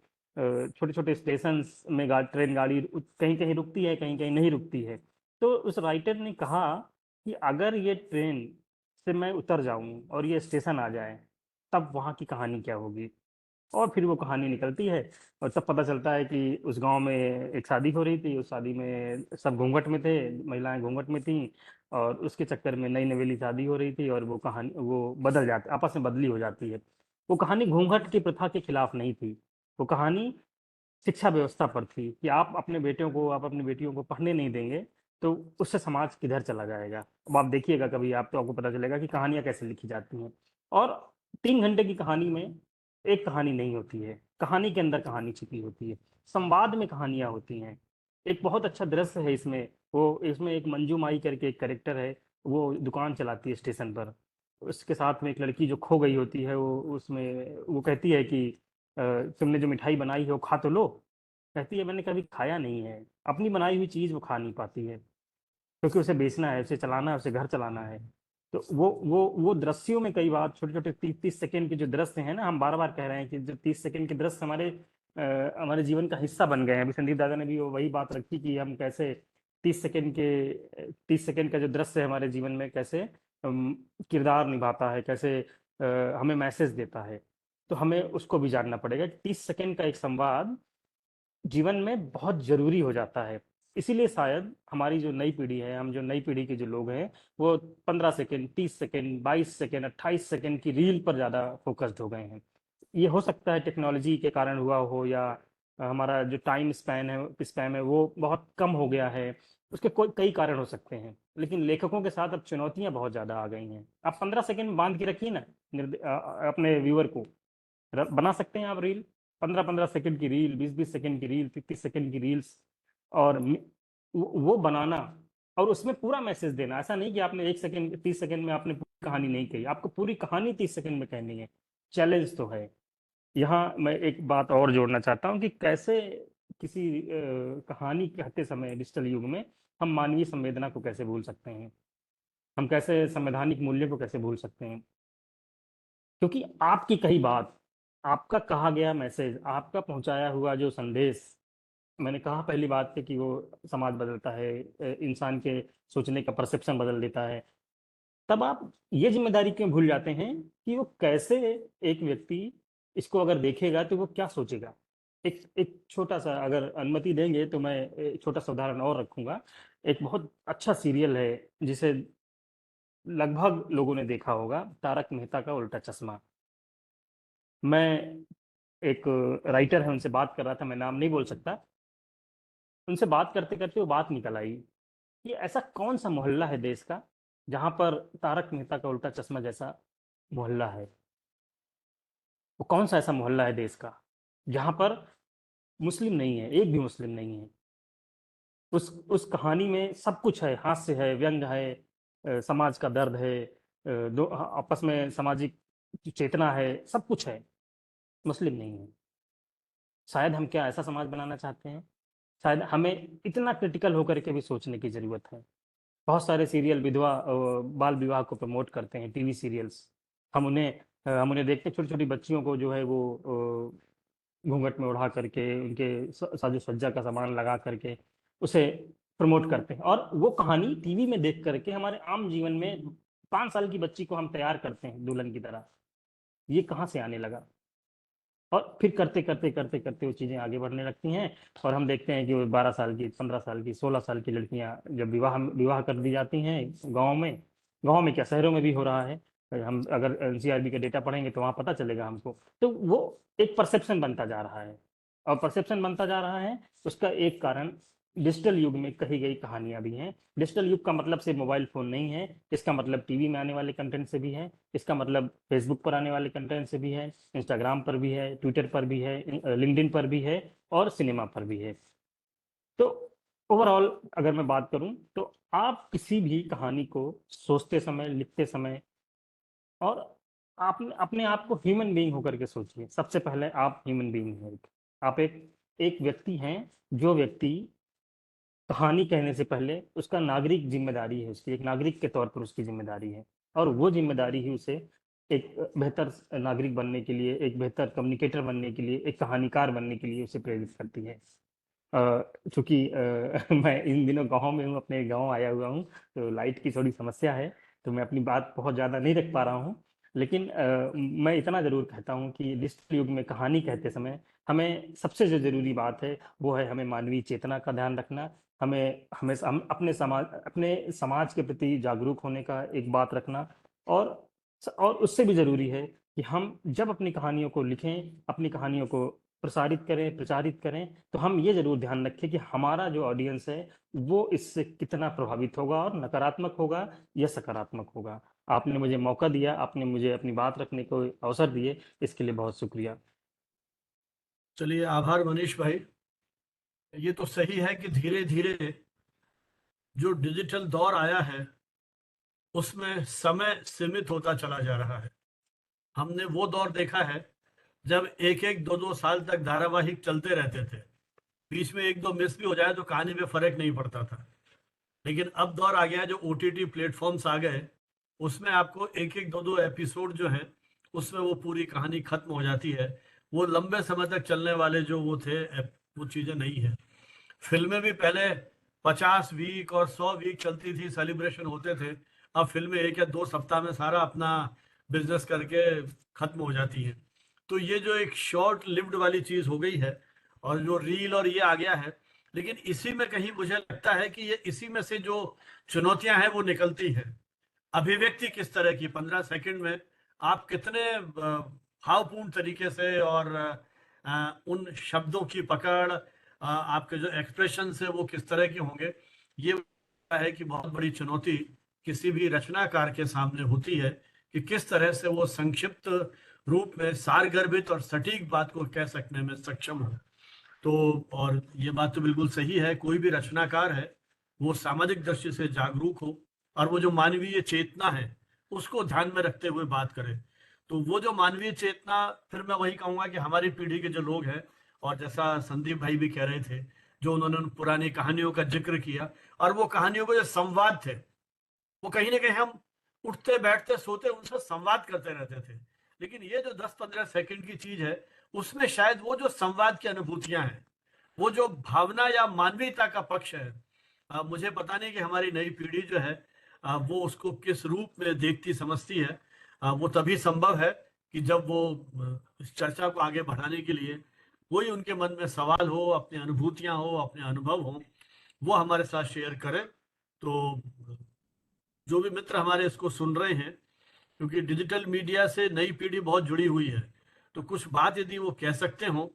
छोटे छोटे स्टेशन में ट्रेन गाड़ी कहीं कहीं रुकती है, कहीं कहीं नहीं रुकती है। तो उस राइटर ने कहा कि अगर ये ट्रेन से मैं उतर जाऊं और ये स्टेशन आ जाए, तब वहाँ की कहानी क्या होगी। और फिर वो कहानी निकलती है, और तब पता चलता है कि उस गांव में एक शादी हो रही थी, उस शादी में सब घूंघट में थे, महिलाएं घूंघट में थीं, और उसके चक्कर में नई नवेली शादी हो रही थी, और वो कहानी वो बदल जाती, आपस में बदली हो जाती है। वो कहानी घूंघट की प्रथा के खिलाफ नहीं थी, वो कहानी शिक्षा व्यवस्था पर थी कि आप अपने बेटियों को, आप अपनी बेटियों को पढ़ने नहीं देंगे तो उससे समाज किधर चला जाएगा। अब आप देखिएगा कभी, आप तो आपको पता चलेगा कि कहानियां कैसे लिखी जाती हैं। और 3 घंटे की कहानी में एक कहानी नहीं होती है, कहानी के अंदर कहानी छिपी होती है, संवाद में कहानियां होती हैं। एक बहुत अच्छा दृश्य है इसमें, वो इसमें एक मंजू माई करके एक कैरेक्टर है, वो दुकान चलाती है स्टेशन पर, उसके साथ में एक लड़की जो खो गई होती है, वो उसमें वो कहती है कि तुमने जो मिठाई बनाई है वो खा तो लो। कहती है मैंने कभी खाया नहीं है। अपनी बनाई हुई चीज वो खा नहीं पाती है, क्योंकि उसे बेचना है, उसे चलाना है, उसे घर चलाना है। तो वो दृश्यों में कई बार छोटे छोटे 30-30 सेकंड के जो दृश्य हैं ना, हम बार बार कह रहे हैं कि जो 30 सेकंड के दृश्य हमारे जीवन का हिस्सा बन गए हैं। अभी संदीप दादा ने भी वही बात रखी कि हम कैसे 30 सेकंड का जो दृश्य है हमारे जीवन में कैसे किरदार निभाता है, कैसे हमें मैसेज देता है। तो हमें उसको भी जानना पड़ेगा कि 30 सेकंड का एक संवाद जीवन में बहुत जरूरी हो जाता है। इसीलिए शायद हमारी जो नई पीढ़ी है, हम जो नई पीढ़ी के जो लोग हैं, वो 15 सेकंड, 30 सेकंड, 22 सेकंड, 28 सेकंड की रील पर ज्यादा फोकस्ड हो गए हैं। ये हो सकता है टेक्नोलॉजी के कारण हुआ हो, या हमारा जो टाइम स्पैम है वो बहुत कम हो गया है। उसके कोई कई कारण हो सकते हैं, लेकिन लेखकों के साथ अब चुनौतियां बहुत ज्यादा आ गई हैं। आप 15 सेकंड में बांध के रखिए ना अपने व्यूअर को, बना सकते हैं आप रील, 15-15 सेकंड की रील, 20-20 सेकंड की रील, 30-30 सेकंड की रील्स, और वो बनाना और उसमें पूरा मैसेज देना। ऐसा नहीं कि आपने 1 सेकंड 30 सेकंड में आपने पूरी कहानी नहीं कही, आपको पूरी कहानी 30 सेकंड में कहनी है। चैलेंज तो है। यहाँ मैं एक बात और जोड़ना चाहता हूँ कि कैसे किसी कहानी कहते समय डिजिटल युग में हम मानवीय संवेदना को कैसे भूल सकते हैं, हम कैसे संवैधानिक मूल्यों को कैसे भूल सकते हैं। क्योंकि आपकी कही बात, आपका कहा गया मैसेज, आपका पहुंचाया हुआ जो संदेश, मैंने कहा पहली बात पे कि वो समाज बदलता है, इंसान के सोचने का परसेप्शन बदल देता है। तब आप ये जिम्मेदारी क्यों भूल जाते हैं कि वो कैसे एक व्यक्ति इसको अगर देखेगा तो वो क्या सोचेगा। एक छोटा सा, अगर अनुमति देंगे तो मैं एक छोटा सा उदाहरण और रखूंगा। एक बहुत अच्छा सीरियल है जिसे लगभग लोगों ने देखा होगा, तारक मेहता का उल्टा चश्मा। मैं एक राइटर है, उनसे बात कर रहा था, मैं नाम नहीं बोल सकता। उनसे बात करते करते वो बात निकल आई कि ऐसा कौन सा मोहल्ला है देश का जहां पर तारक मेहता का उल्टा चश्मा जैसा मोहल्ला है। वो कौन सा ऐसा मोहल्ला है देश का जहां पर मुस्लिम नहीं है, एक भी मुस्लिम नहीं है। उस कहानी में सब कुछ है, हास्य है, व्यंग है, समाज का दर्द है, दो आपस में सामाजिक चेतना है, सब कुछ है, मुस्लिम नहीं है। शायद हम क्या ऐसा समाज बनाना चाहते हैं? शायद हमें इतना क्रिटिकल होकर के भी सोचने की जरूरत है। बहुत सारे सीरियल विधवा बाल विवाह को प्रमोट करते हैं, टीवी सीरियल्स। हम उन्हें देखते हैं, छोटी छोटी बच्चियों को जो है वो घूंघट में उड़ा करके, उनके साजो सज्जा का सामान लगा करके उसे प्रमोट करते हैं, और वो कहानी टीवी में देख करके हमारे आम जीवन में 5 साल की बच्ची को हम तैयार करते हैं दुल्हन की तरह। ये कहाँ से आने लगा? और फिर करते करते करते करते वो चीज़ें आगे बढ़ने लगती हैं, और हम देखते हैं कि वो 12 साल की, 15 साल की, 16 साल की लड़कियां जब विवाह कर दी जाती हैं गाँव में क्या, शहरों में भी हो रहा है। हम अगर एनसीआरबी का डेटा पढ़ेंगे तो वहाँ पता चलेगा हमको। तो वो एक परसेप्शन बनता जा रहा है, और परसेप्शन बनता जा रहा है, उसका एक कारण डिजिटल युग में कही गई कहानियां भी हैं। डिजिटल युग का मतलब सिर्फ मोबाइल फोन नहीं है, इसका मतलब टीवी में आने वाले कंटेंट से भी है, इसका मतलब फेसबुक पर आने वाले कंटेंट से भी है, इंस्टाग्राम पर भी है, ट्विटर पर भी है, लिंक्डइन पर भी है, और सिनेमा पर भी है। तो ओवरऑल अगर मैं बात करूं तो आप किसी भी कहानी को सोचते समय, लिखते समय, और आप अपने आप को ह्यूमन बीइंग होकर के सोचिए। सबसे पहले आप ह्यूमन बीइंग हैं, आप एक व्यक्ति हैं। जो व्यक्ति कहानी कहने से पहले उसका नागरिक जिम्मेदारी है, उसकी एक नागरिक के तौर पर उसकी जिम्मेदारी है, और वो जिम्मेदारी ही उसे एक बेहतर नागरिक बनने के लिए, एक बेहतर कम्युनिकेटर बनने के लिए, एक कहानीकार बनने के लिए उसे प्रेरित करती है। चूंकि मैं इन दिनों गांव में हूँ, अपने गांव आया हुआ हूँ, तो लाइट की थोड़ी समस्या है, तो मैं अपनी बात बहुत ज़्यादा नहीं रख पा रहा हूँ। लेकिन मैं इतना ज़रूर कहता हूँ कि डिजिटल युग में कहानी कहते समय हमें सबसे जो ज़रूरी बात है वो है हमें मानवीय चेतना का ध्यान रखना। हम अपने समाज के प्रति जागरूक होने का एक बात रखना, और उससे भी ज़रूरी है कि हम जब अपनी कहानियों को लिखें, अपनी कहानियों को प्रसारित करें, प्रचारित करें, तो हम ये ज़रूर ध्यान रखें कि हमारा जो ऑडियंस है वो इससे कितना प्रभावित होगा, और नकारात्मक होगा या सकारात्मक होगा। आपने मुझे मौका दिया, आपने मुझे अपनी बात रखने को अवसर दिए, इसके लिए बहुत शुक्रिया। चलिए, आभार मनीष भाई। ये तो सही है कि धीरे धीरे जो डिजिटल दौर आया है उसमें समय सीमित होता चला जा रहा है। हमने वो दौर देखा है जब एक एक दो दो साल तक धारावाहिक चलते रहते थे, बीच में एक दो मिस भी हो जाए तो कहानी में फर्क नहीं पड़ता था। लेकिन अब दौर आ गया है, जो ओटीटी प्लेटफॉर्म्स आ गए, उसमें आपको एक एक दो दो एपिसोड जो है उसमें वो पूरी कहानी खत्म हो जाती है। वो लंबे समय तक चलने वाले जो वो थे वो चीजें नहीं है। फिल्में भी पहले 50 वीक और 100 वीक चलती थी, सेलिब्रेशन होते थे। अब फिल्में एक या दो सप्ताह में सारा अपना बिजनेस करके खत्म हो जाती हैं। तो ये जो एक शॉर्ट लिव्ड वाली चीज हो गई है, और जो रील और ये आ गया है, लेकिन इसी में कहीं मुझे लगता है कि ये इसी में से जो चुनौतियां हैं वो निकलती हैं। अभिव्यक्ति किस तरह की, 15 सेकंड में आप कितने भावपूर्ण तरीके से और उन शब्दों की पकड़, आपके जो एक्सप्रेशन है वो किस तरह के होंगे, ये है कि बहुत बड़ी चुनौती किसी भी रचनाकार के सामने होती है कि किस तरह से वो संक्षिप्त रूप में सारगर्भित और सटीक बात को कह सकने में सक्षम हो। तो और ये बात तो बिल्कुल सही है, कोई भी रचनाकार है वो सामाजिक दृष्टि से जागरूक हो, और वो जो मानवीय चेतना है उसको ध्यान में रखते हुए बात करे। तो वो जो मानवीय चेतना, फिर मैं वही कहूंगा कि हमारी पीढ़ी के जो लोग हैं, और जैसा संदीप भाई भी कह रहे थे, जो उन्होंने उन पुरानी कहानियों का जिक्र किया, और वो कहानियों के जो संवाद थे वो कहीं ना कहीं हम उठते बैठते सोते उनसे संवाद करते रहते थे। लेकिन ये जो 10-15 सेकंड की चीज है उसमें शायद वो जो संवाद की अनुभूतियां हैं, वो जो भावना या मानवीयता का पक्ष है, मुझे पता नहीं कि हमारी नई पीढ़ी जो है वो उसको किस रूप में देखती समझती है। वो तभी संभव है कि जब वो इस चर्चा को आगे बढ़ाने के लिए कोई उनके मन में सवाल हो, अपनी अनुभूतियां हो, अपने अनुभव हो, वो हमारे साथ शेयर करें। तो जो भी मित्र हमारे इसको सुन रहे हैं, क्योंकि डिजिटल मीडिया से नई पीढ़ी बहुत जुड़ी हुई है, तो कुछ बात यदि वो कह सकते हो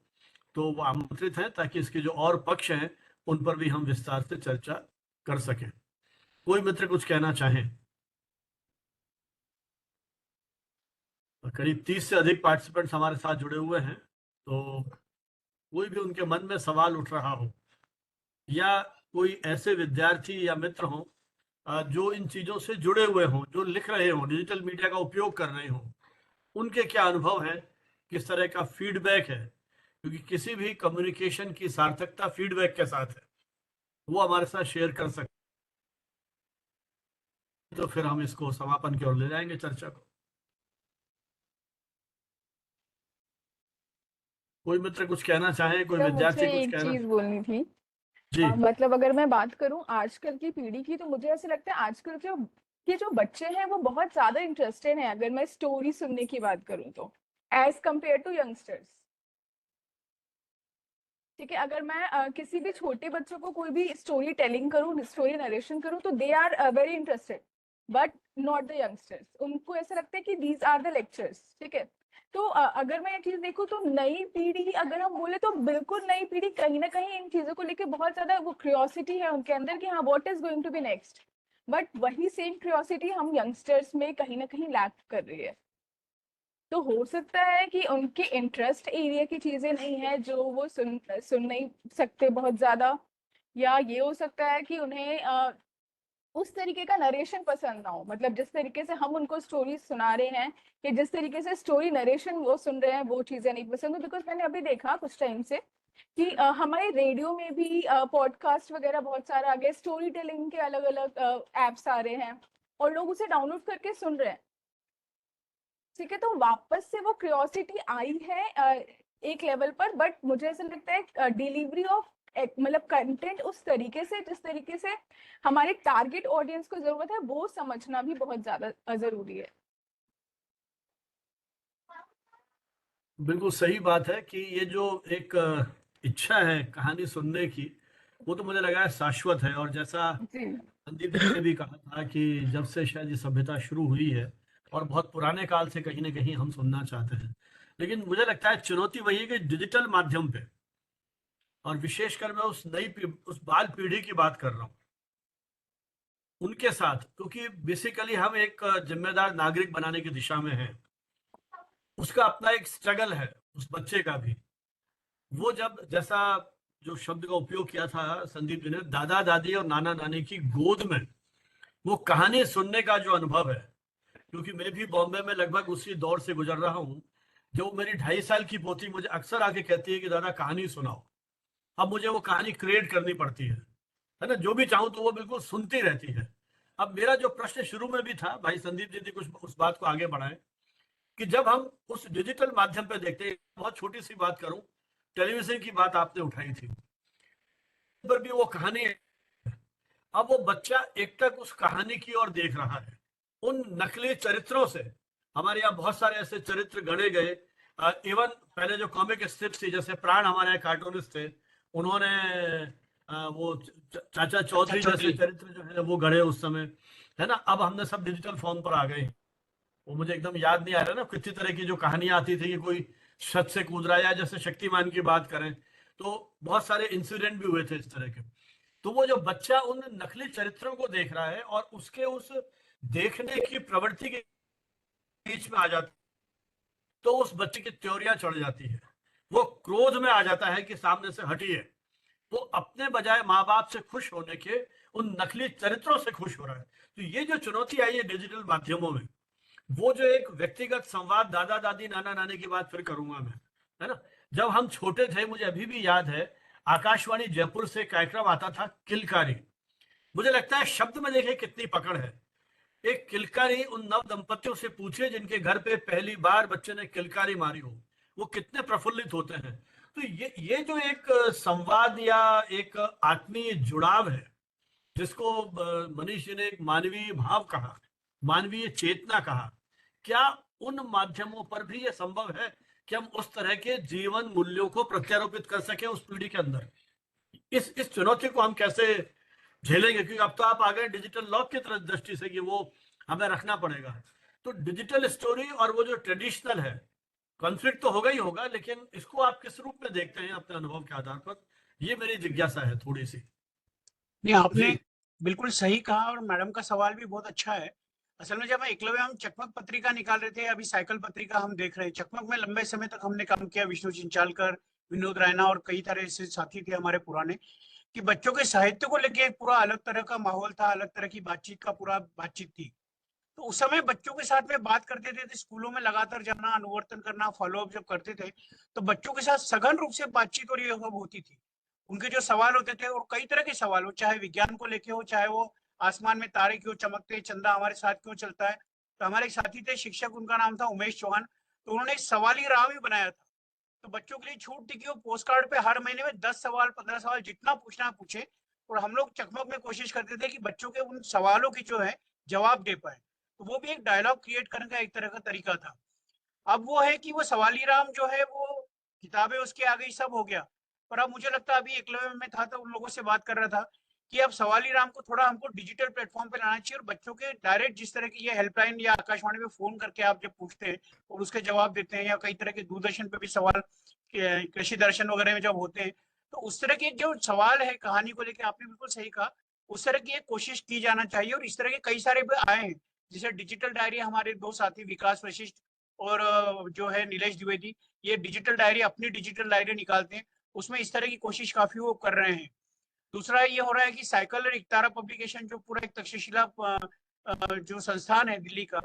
तो वो आमंत्रित हैं, ताकि इसके जो और पक्ष हैं उन पर भी हम विस्तार से चर्चा कर सकें। कोई मित्र कुछ कहना चाहें? करीब 30 से अधिक पार्टिसिपेंट्स हमारे साथ जुड़े हुए हैं, तो कोई भी उनके मन में सवाल उठ रहा हो, या कोई ऐसे विद्यार्थी या मित्र हो जो इन चीजों से जुड़े हुए हों, जो लिख रहे हों, डिजिटल मीडिया का उपयोग कर रहे हों, उनके क्या अनुभव है, किस तरह का फीडबैक है, क्योंकि किसी भी कम्युनिकेशन की सार्थकता फीडबैक के साथ है। वो हमारे साथ शेयर कर सकते, तो फिर हम इसको समापन की ओर ले जाएंगे चर्चा को। कोई मित्र कुछ कहना चाहे, कोई तो विद्यार्थी मुझे कुछ एक कहना? चीज बोलनी थी। जी मतलब अगर मैं बात करूं आजकल की पीढ़ी की, तो मुझे ऐसा लगता है आजकल जो बच्चे हैं वो बहुत ज्यादा इंटरेस्टेड हैं, अगर मैं स्टोरी सुनने की बात करूं तो, एज कम्पेयर टू यंगस्टर्स। ठीक है, अगर मैं किसी भी छोटे बच्चों को कोई भी स्टोरी टेलिंग करूं, स्टोरी नरेशन करूं, तो they are very interested, but not the youngsters. उनको ऐसा लगता है कि दीज आर द लेक्चर्स। ठीक है, तो अगर मैं ये चीज देखूं तो नई पीढ़ी, अगर हम बोले तो बिल्कुल नई पीढ़ी कहीं ना कहीं इन चीजों को लेके बहुत ज्यादा वो क्यूरियोसिटी है उनके अंदर कि हाँ what is going to be next, but वही सेम क्यूरियोसिटी हम यंगस्टर्स में कहीं ना कहीं लैक कर रही है। तो हो सकता है कि उनके इंटरेस्ट एरिया की चीजें नहीं है जो वो सुन नहीं सकते बहुत ज्यादा, या ये हो सकता है कि उन्हें उस तरीके का नरेशन पसंद ना हो। मतलब जिस तरीके से हम उनको स्टोरी सुना रहे हैं, कि जिस तरीके से स्टोरी नरेशन वो सुन रहे हैं, वो चीजें नहीं पसंद हो। बिकॉज मैंने अभी देखा कुछ टाइम से कि हमारे रेडियो में भी पॉडकास्ट वगैरह बहुत सारा आ गया, स्टोरी टेलिंग के अलग अलग एप्स आ रहे हैं, और लोग उसे डाउनलोड करके सुन रहे हैं। ठीक है, तो वापस से वो क्यूरियोसिटी आई है एक लेवल पर, बट मुझे ऐसा लगता है डिलीवरी ऑफ मतलब कंटेंट उस तरीके से जिस तरीके से हमारे टारगेट ऑडियंस को जरूरत है, वो समझना भी बहुत ज्यादा जरूरी है। बिल्कुल सही बात है कि ये जो एक इच्छा है कहानी सुनने की, वो तो मुझे लगा है शाश्वत है। और जैसा जी संदीप जी ने भी कहा था कि जब से शायद ये सभ्यता शुरू हुई है, और बहुत पुराने काल से कहीं ना कहीं हम सुनना चाहते हैं, लेकिन मुझे लगता है चुनौती वही है कि डिजिटल माध्यम पे, और विशेषकर मैं उस बाल पीढ़ी की बात कर रहा हूँ, उनके साथ, क्योंकि बेसिकली हम एक जिम्मेदार नागरिक बनाने की दिशा में हैं। उसका अपना एक स्ट्रगल है, उस बच्चे का भी। वो जब, जैसा जो शब्द का उपयोग किया था संदीप जी ने, दादा दादी और नाना नानी की गोद में वो कहानी सुनने का जो अनुभव है, क्योंकि मैं भी बॉम्बे में लगभग उसी दौर से गुजर रहा हूँ। जो मेरी 2.5 साल की पोती मुझे अक्सर आके कहती है कि दादा कहानी सुनाओ, अब मुझे वो कहानी क्रिएट करनी पड़ती है ना, जो भी चाहूं तो वो बिल्कुल सुनती रहती है। अब मेरा जो प्रश्न शुरू में भी था, भाई संदीप जी ने कुछ उस बात को आगे बढ़ाए, कि जब हम उस डिजिटल माध्यम पे देखते हैं, बहुत छोटी सी बात करूं, टेलीविजन की बात आपने उठाई थी, पर भी वो कहानी है। अब वो बच्चा एकटक उस कहानी की ओर देख रहा है, उन नकली चरित्रों से। हमारे यहाँ बहुत सारे ऐसे चरित्र गढ़े गए, इवन पहले जो कॉमिक स्ट्रिप्स थी, जैसे प्राण हमारे यहाँ कार्टूनिस्ट थे, उन्होंने वो चाचा चौधरी जैसे चरित्र जो है वो गढ़े उस समय, है ना। अब हमने सब डिजिटल फॉर्म पर आ गए। वो मुझे एकदम याद नहीं आ रहा ना, कितनी तरह की जो कहानियां आती थी कि कोई छत से कूद रहा है, या जैसे शक्तिमान की बात करें तो बहुत सारे इंसिडेंट भी हुए थे इस तरह के। तो वो जो बच्चा उन नकली चरित्रों को देख रहा है, और उसके उस देखने की प्रवृत्ति के बीच में आ जाता, तो उस बच्चे की त्योरियां चढ़ जाती है। वो क्रोध में आ जाता है कि सामने से हटिए। वो अपने बजाय माँ बाप से खुश होने के उन नकली चरित्रों से खुश हो रहा है। तो ये जो चुनौती आई है डिजिटल माध्यमों में, वो जो एक व्यक्तिगत संवाद, दादा दादी नाना नानी की बात फिर करूंगा मैं, है ना। जब हम छोटे थे, मुझे अभी भी याद है, आकाशवाणी जयपुर से कार्यक्रम आता था किलकारी। मुझे लगता है शब्द में देखिए कितनी पकड़ है। एक किलकारी, उन नव दंपतियों से पूछिए जिनके घर पे पहली बार बच्चे ने किलकारी मारी हो, वो कितने प्रफुल्लित होते हैं। तो ये जो एक संवाद या एक आत्मीय जुड़ाव है, जिसको मनीष जी ने एक मानवीय भाव कहा, मानवीय चेतना कहा, क्या उन माध्यमों पर भी ये संभव है कि हम उस तरह के जीवन मूल्यों को प्रत्यारोपित कर सकें उस पीढ़ी के अंदर? इस चुनौती को हम कैसे झेलेंगे? क्योंकि अब तो आप आ गए डिजिटल लॉक की तरफ दृष्टि से कि वो हमें रखना पड़ेगा। तो डिजिटल स्टोरी और वो जो ट्रेडिशनल है, कॉन्फ्लिक्ट तो होगा ही होगा, लेकिन इसको आप किस रूप में देखते हैं अपने अनुभव के आधार पर? ये मेरी जिज्ञासा है थोड़ी सी। नहीं, आपने जी बिल्कुल सही कहा, और मैडम का सवाल भी बहुत अच्छा है। असल में जब एकलव्य हम चकमक पत्रिका निकाल रहे थे, अभी साइकिल पत्रिका हम देख रहे हैं। चकमक में लंबे समय तक हमने काम किया, विष्णु चिंचालकर, विनोद रैना और कई तरह से साथी थे हमारे पुराने, कि बच्चों के साहित्य को लेके एक पूरा अलग तरह का माहौल था, अलग तरह की बातचीत का पूरा बातचीत थी। तो उस समय बच्चों के साथ में बात करते थे, तो स्कूलों में लगातार जाना, अनुवर्तन करना, फॉलोअप जब करते थे तो बच्चों के साथ सघन रूप से बातचीत और ये सब होती थी। उनके जो सवाल होते थे, और कई तरह के सवाल हो, चाहे विज्ञान को लेके हो, चाहे वो आसमान में तारे क्यों चमकते, चंदा हमारे साथ क्यों चलता है। तो हमारे एक साथी थे शिक्षक, उनका नाम था उमेश चौहान, तो उन्होंने एक सवाली राह भी बनाया था। तो बच्चों के लिए छूट थी कि वो पोस्ट कार्ड पे हर महीने में 10 सवाल 15 सवाल जितना पूछना है पूछे, और हम लोग चकमक में कोशिश करते थे कि बच्चों के उन सवालों की जो है जवाब दे पाए। तो वो भी एक डायलॉग क्रिएट करने का एक तरह का तरीका था। अब वो है कि वो सवाली राम जो है वो किताबें उसके आ गई, सब हो गया। पर अब मुझे लगता है, अभी एकलव्य में था तो उन लोगों से बात कर रहा था कि अब सवाली राम को थोड़ा हमको डिजिटल प्लेटफॉर्म पे लाना चाहिए, और बच्चों के डायरेक्ट जिस तरह की ये हेल्पलाइन या आकाशवाणी में फोन करके आप जब पूछते हैं और उसके जवाब देते हैं, या कई तरह के दूरदर्शन पे भी सवाल, कृषि दर्शन वगैरह में जब होते हैं, तो उस तरह के जो सवाल है कहानी को लेकर, आपने बिल्कुल सही कहा, उस तरह की एक कोशिश की जाना चाहिए। और इस तरह के कई सारे भी आए हैं, जैसे डिजिटल डायरी, हमारे दो साथी विकास वशिष्ठ और जो है नीलेश द्विवेदी, ये डिजिटल डायरी, अपनी डिजिटल डायरी निकालते हैं, उसमें इस तरह की कोशिश काफी वो कर रहे हैं। दूसरा ये हो रहा है कि साइकिल और इकतारा पब्लिकेशन, जो पूरा एक तक्षशिला जो संस्थान है दिल्ली का,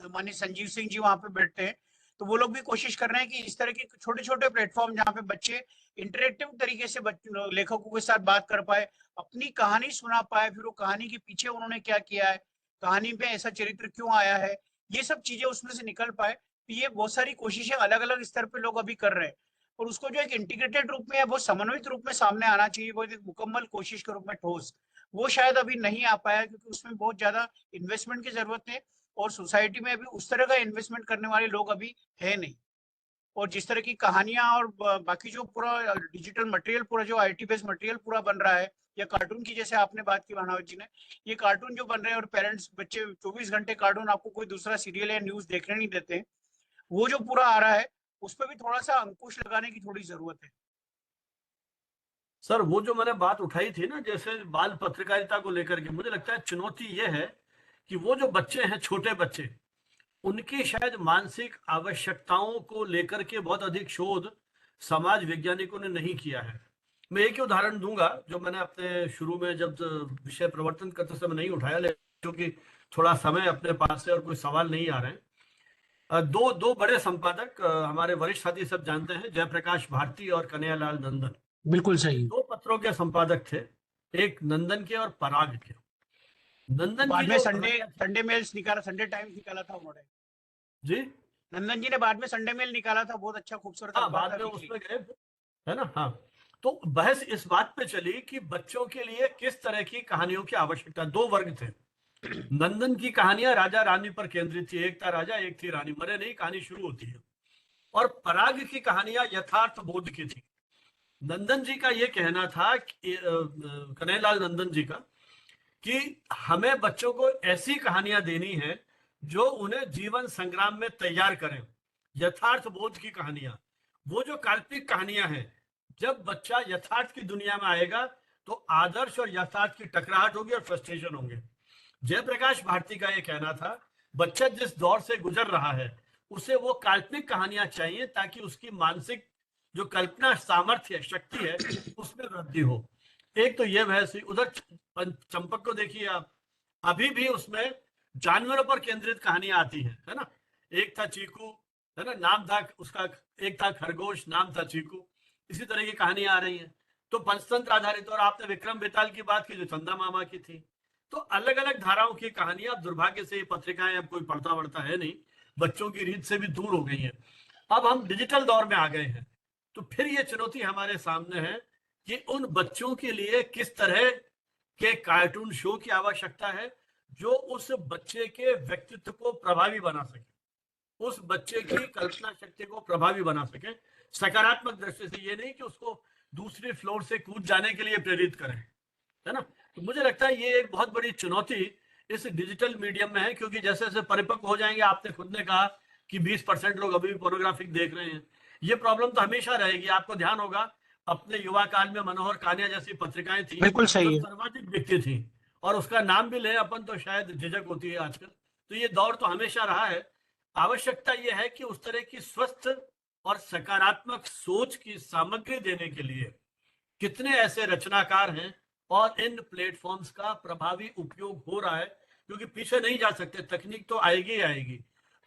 माननीय संजीव सिंह जी वहां पे बैठते हैं, तो वो लोग भी कोशिश कर रहे हैं कि इस तरह के छोटे छोटे प्लेटफॉर्म जहाँ पे बच्चे इंटरेक्टिव तरीके से लेखकों के साथ बात कर पाए, अपनी कहानी सुना पाए, फिर वो कहानी के पीछे उन्होंने क्या किया है, कहानी में ऐसा चरित्र क्यों आया है, ये सब चीजें उसमें से निकल पाए। तो ये बहुत सारी कोशिशें अलग अलग स्तर पे लोग अभी कर रहे हैं, और उसको जो एक इंटीग्रेटेड रूप में या बहुत समन्वित रूप में सामने आना चाहिए, बहुत एक मुकम्मल कोशिश के रूप में ठोस, वो शायद अभी नहीं आ पाया, क्योंकि उसमें बहुत ज्यादा इन्वेस्टमेंट की जरूरत है, और सोसाइटी में अभी उस तरह का इन्वेस्टमेंट करने वाले लोग अभी है नहीं। और जिस तरह की कहानियां और बाकी जो पूरा डिजिटल मटेरियल, पूरा जो आईटी बेस्ड मटेरियल पूरा बन रहा है, या कार्टून की जैसे आपने बात की भानावत जी ने, ये कार्टून जो बन रहे हैं, और पेरेंट्स बच्चे 24 घंटे कार्टून, आपको कोई दूसरा सीरियल या न्यूज देखने नहीं देते, वो जो पूरा आ रहा है, उस पर भी थोड़ा सा अंकुश लगाने की थोड़ी जरूरत है। सर, वो जो मैंने बात उठाई थी ना, जैसे बाल पत्रकारिता को लेकर के, मुझे लगता है चुनौती ये है कि वो जो बच्चे हैं, छोटे बच्चे, उनकी शायद मानसिक आवश्यकताओं को लेकर के बहुत अधिक शोध समाज वैज्ञानिकों ने नहीं किया है। मैं एक ही उदाहरण दूंगा जो मैंने अपने शुरू में जब विषय प्रवर्तन करते समय नहीं उठाया, लेकिन क्योंकि थोड़ा समय अपने पास है और कोई सवाल नहीं आ रहे हैं। दो दो बड़े संपादक हमारे वरिष्ठ साथी सब जानते हैं, जयप्रकाश भारती और कन्हैयालाल नंदन। बिल्कुल सही। दो पत्रों के संपादक थे, एक नंदन के और पराग के। नंदन बाद की में जो संडे मेल्स निकाला, संडे टाइम्स निकाला था उन्होंने जी, नंदन जी ने, बाद में संडे मेल निकाला था, बहुत अच्छा खूबसूरत हाँ, अखबार बाद था, में वीकली। उसमें गए, है ना। हाँ, तो बहस इस बात पे चली कि बच्चों के लिए किस तरह की कहानियों की आवश्यकता। दो वर्ग थे। नंदन की कहानियां राजा रानी पर केंद्रित थी, एक था राजा एक थी रानी, मरे नहीं, कहानी शुरू होती है। और पराग की कहानियां यथार्थ बोध की थी। नंदन जी का यह कहना था कि कन्हैयालाल नंदन जी का, कि हमें बच्चों को ऐसी कहानियां देनी है जो उन्हें जीवन संग्राम में तैयार करें, यथार्थ बोध की कहानियां। वो जो काल्पनिक कहानियां हैं, जब बच्चा यथार्थ की दुनिया में आएगा तो आदर्श और यथार्थ की टकराहट होगी और फ्रस्ट्रेशन होंगे। जयप्रकाश भारती का यह कहना था, बच्चा जिस दौर से गुजर रहा है उसे वो काल्पनिक कहानियां चाहिए ताकि उसकी मानसिक जो कल्पना सामर्थ्य शक्ति है उसमें वृद्धि हो। एक तो ये बहस हुई। उधर चंपक को देखिए आप, अभी भी उसमें जानवरों पर केंद्रित कहानियां आती है ना। एक था चीकू, है ना, नाम था उसका, एक था खरगोश, नाम था चीकू। इसी तरह की कहानियां आ रही हैं। तो पंचतंत्र आधारित, और आपने विक्रम बेताल की बात की जो चंदा मामा की थी। तो अलग अलग धाराओं की कहानियां, दुर्भाग्य से ये पत्रिकाएं अब कोई पढ़ता वढ़ता है नहीं, बच्चों की रीत से भी दूर हो गई हैं। अब हम डिजिटल दौर में आ गए हैं, तो फिर ये चुनौती हमारे सामने है कि उन बच्चों के लिए किस तरह के कार्टून शो की आवश्यकता है जो उस बच्चे के व्यक्तित्व को प्रभावी बना सके, उस बच्चे की कल्पना शक्ति को प्रभावी बना सके, सकारात्मक दृष्टि से। ये नहीं कि उसको दूसरे फ्लोर से कूद जाने के लिए प्रेरित करें, है ना। तो मुझे लगता है ये एक बहुत बड़ी चुनौती इस डिजिटल मीडियम में है, क्योंकि जैसे जैसे परिपक्व हो जाएंगे, आपने खुद ने कहा कि 20% लोग अभी भी पोर्नोग्राफिक देख रहे हैं। ये प्रॉब्लम तो हमेशा रहेगी। आपको ध्यान होगा, अपने युवा काल में मनोहर कान्या जैसी पत्रिकाएं थी बिल्कुल जो सही है। सर्वाधिक बिकती थी, और उसका नाम भी ले अपन तो शायद झिझक होती है आजकल। तो ये दौर तो हमेशा रहा है। आवश्यकता यह है कि उस तरह की स्वस्थ और सकारात्मक सोच की सामग्री देने के लिए कितने ऐसे रचनाकार हैं और इन प्लेटफॉर्म्स का प्रभावी उपयोग हो रहा है, क्योंकि पीछे नहीं जा सकते, तकनीक तो आएगी ही आएगी।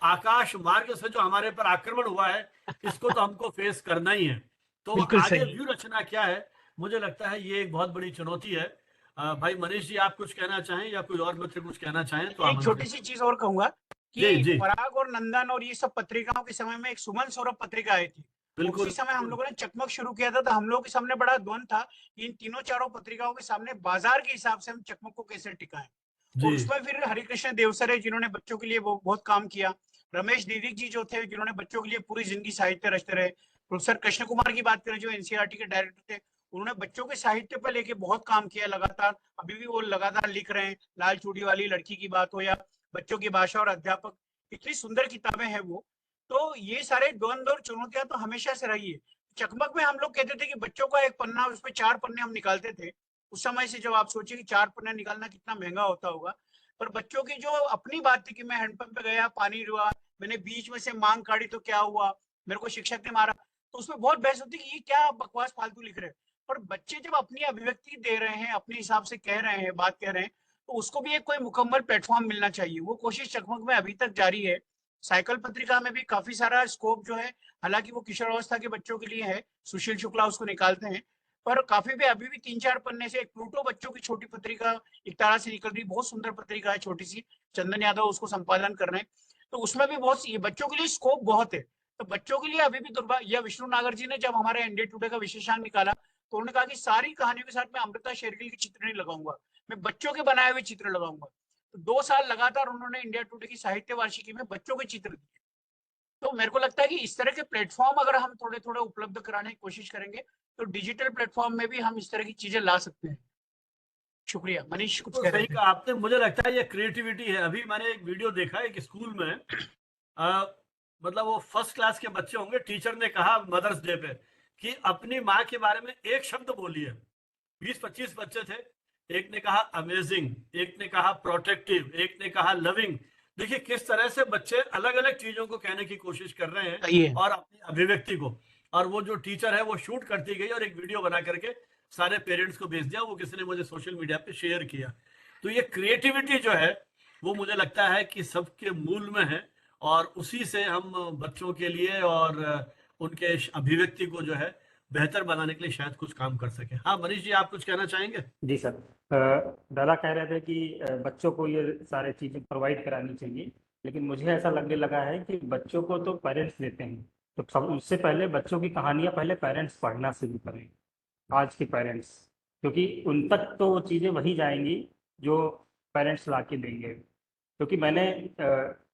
आकाश मार्ग से जो हमारे पर आक्रमण हुआ है, इसको तो हमको फेस करना ही है। तो बिल्कुल आगे सही। व्यू रचना क्या है, मुझे लगता है ये एक बहुत बड़ी चुनौती है। भाई मनीष जी, आप कुछ कहना चाहें या कोई और मित्र कुछ कहना चाहें तो एक छोटी आमंत्रित। सी चीज और कहूंगा जी कि जी, पराग और नंदन और ये सब पत्रिकाओं के समय में एक सुमन सौरभ पत्रिका आई थी। और बिल्कुल उसी समय हम बिल्कुल। लोगों ने चकमक शुरू किया था, तो हम लोगों के सामने बड़ा द्वंद था कि इन तीनों चारों पत्रिकाओं के सामने बाजार के हिसाब से हम चकमक को कैसे टिकाएं। जी और उसमें फिर हरिकृष्ण देवसर है जिन्होंने बच्चों के लिए बहुत काम किया। रमेश दीदिक जी जो थे जिन्होंने बच्चों के लिए पूरी जिंदगी साहित्य रचते रहे। प्रोफेसर कृष्ण कुमार की बात करें जो एनसीईआरटी के डायरेक्टर थे, उन्होंने बच्चों के साहित्य पर लेके बहुत काम किया लगातार। अभी भी वो लगातार लिख रहे हैं। लाल चूड़ी वाली लड़की की बात हो या बच्चों की भाषा और अध्यापक, इतनी सुंदर किताबें हैं वो। तो ये सारे द्वंद्व और चुनौतियां तो हमेशा से रही है। चकमक में हम लोग कहते थे कि बच्चों का एक पन्ना, उसमें 4 पन्ने हम निकालते थे। उस समय से जब आप सोचिए कि 4 पन्ने निकालना कितना महंगा होता होगा, पर बच्चों की जो अपनी बात थी कि मैं हैंडपंप पे गया, पानी रुआ, मैंने बीच में से मांग काढ़ी तो क्या हुआ, मेरे को शिक्षक ने मारा, तो उसमें बहुत बहस होती कि ये क्या बकवास फालतू लिख रहे हैं। पर बच्चे जब अपनी अभिव्यक्ति दे रहे हैं, अपने हिसाब से कह रहे हैं, बात कह रहे हैं, तो उसको भी एक कोई मुकम्मल प्लेटफॉर्म मिलना चाहिए। वो कोशिश चकमक में अभी तक जारी है। साइकिल पत्रिका में भी काफी सारा स्कोप जो है, हालांकि वो किशोरावस्था के बच्चों के लिए है, सुशील शुक्ला उसको निकालते हैं, पर काफी भी अभी भी 3-4 पन्ने से। एक प्लूटो बच्चों की छोटी पत्रिका एक तारा से निकल रही, बहुत सुंदर पत्रिका है, छोटी सी, चंदन यादव उसको संपादन कर रहे हैं। तो उसमें भी बहुत सी बच्चों के लिए स्कोप बहुत है। तो बच्चों के लिए अभी भी दुर्भाग्य, या विष्णु नागर जी ने जब हमारे इंडिया टुडे का विशेषांक निकाला, तो उन्होंने कहा कि सारी कहानियों के साथ मैं अमृता शेरगिल के चित्र नहीं लगाऊंगा, मैं बच्चों के बनाए हुए चित्र लगाऊंगा। तो 2 साल लगातार उन्होंने इंडिया टुडे की साहित्य वार्षिकी में बच्चों के चित्र दिए। तो मेरे को लगता है कि इस तरह के प्लेटफॉर्म अगर हम थोड़े थोड़े उपलब्ध कराने की कोशिश करेंगे, तो डिजिटल प्लेटफॉर्म में भी हम इस तरह की चीजें ला सकते हैं। शुक्रिया। मनीष कुछ तो कह रहे सही थे। कहा आपने, मुझे लगता है ये क्रिएटिविटी है। अभी मैंने एक वीडियो देखा एक स्कूल में, आ, मतलब वो फर्स्ट क्लास के बच्चे होंगे, टीचर ने कहा मदर्स डे पे कि अपनी माँ के बारे में एक शब्द बोलिए। 20-25 बच्चे थे, एक ने कहा अमेजिंग, एक ने कहा प्रोटेक्टिव, एक ने कहा लविंग। देखिए किस तरह से बच्चे अलग अलग चीजों को कहने की कोशिश कर रहे हैं सही है। और अपनी अभिव्यक्ति को। और वो जो टीचर है वो शूट करती गई और एक वीडियो बना करके सारे पेरेंट्स को भेज दिया, वो किसी ने मुझे सोशल मीडिया पे शेयर किया। तो ये क्रिएटिविटी जो है वो मुझे लगता है कि सबके मूल में है, और उसी से हम बच्चों के लिए और उनके अभिव्यक्ति को जो है बेहतर बनाने के लिए शायद कुछ काम कर सके। हाँ मनीष जी, आप कुछ कहना चाहेंगे? जी सर। दादा कह रहे थे कि बच्चों को ये सारे चीज़ें प्रोवाइड करानी चाहिए, लेकिन मुझे ऐसा लगने लगा है कि बच्चों को तो पेरेंट्स देते हैं, तो सब उससे पहले बच्चों की कहानियाँ पहले पेरेंट्स पढ़ना शुरू करें, आज के पेरेंट्स, क्योंकि उन तक तो वो चीज़ें वही जाएंगी जो पेरेंट्स ला के देंगे। क्योंकि मैंने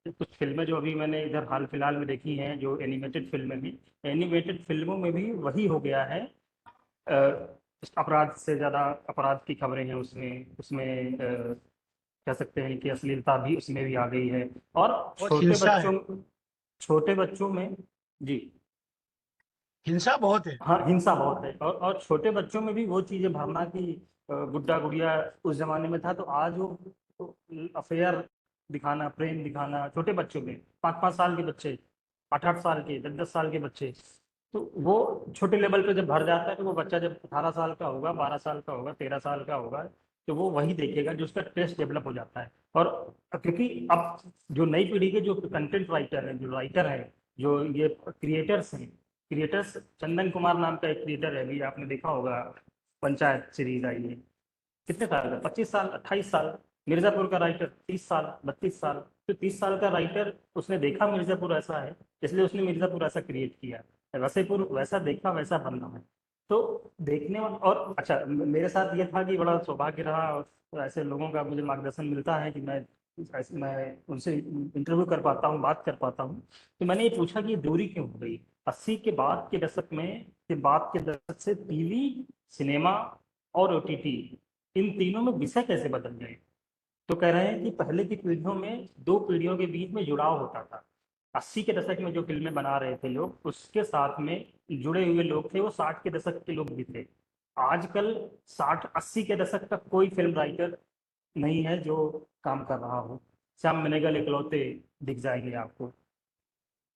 कुछ फिल्में जो अभी मैंने इधर हाल फिलहाल में देखी हैं, जो एनिमेटेड फिल्में हैं, एनिमेटेड फिल्मों में भी वही हो गया है। अ, अपराध से ज़्यादा अपराध की खबरें हैं उसमें उसमें कह सकते हैं कि अश्लीलता भी उसमें भी आ गई है। और बहुत हिंसा है। छोटे बच्चों में, जी हिंसा बहुत है। हाँ, हिंसा बहुत है। और छोटे बच्चों में भी वो चीज़ें भरना कि गुड्डा गुड़िया उस जमाने में था, तो आज वो अफेयर दिखाना, प्रेम दिखाना छोटे बच्चों में, 5-5 साल के बच्चे, 8-8 साल के, 10-10 साल के बच्चे, तो वो छोटे लेवल पे जब भर जाता है, तो वो बच्चा जब 18 साल का होगा, 12 साल का होगा, 13 साल का होगा, तो वो वही देखेगा जो उसका टेस्ट डेवलप हो जाता है। और क्योंकि अब जो नई पीढ़ी के जो कंटेंट राइटर हैं, जो राइटर हैं, जो ये क्रिएटर्स हैं, क्रिएटर्स, चंदन कुमार नाम का एक क्रिएटर है, अभी आपने देखा होगा, पंचायत सीरीज आई है, कितने साल का, 25 साल, 28 साल। मिर्जापुर का राइटर 30 साल, 32 साल। तो 30 साल का राइटर, उसने देखा मिर्जापुर ऐसा है, इसलिए उसने मिर्जापुर ऐसा क्रिएट किया, वैसेपुर वैसा देखा वैसा बनना है। तो देखने वाला, और अच्छा मेरे साथ ये था कि बड़ा सौभाग्य रहा, और ऐसे लोगों का मुझे मार्गदर्शन मिलता है कि मैं उनसे इंटरव्यू कर पाता हूँ, बात कर पाता हूँ। तो मैंने ये पूछा कि ये दूरी क्यों हो गई 80 के बाद के दशक में, के बाद के दशक से टीवी, सिनेमा और ओटीटी, इन तीनों में विषय कैसे बदल गए। तो कह रहे हैं कि पहले की पीढ़ियों में दो पीढ़ियों के बीच में जुड़ाव होता था। 80 के दशक में जो फिल्में बना रहे थे लोग, उसके साथ में जुड़े हुए लोग थे वो 60 के दशक के लोग भी थे। आजकल 60-80 के दशक का कोई फिल्म राइटर नहीं है जो काम कर रहा हो। श्याम बेनेगल इकलौते दिख जाएंगे आपको।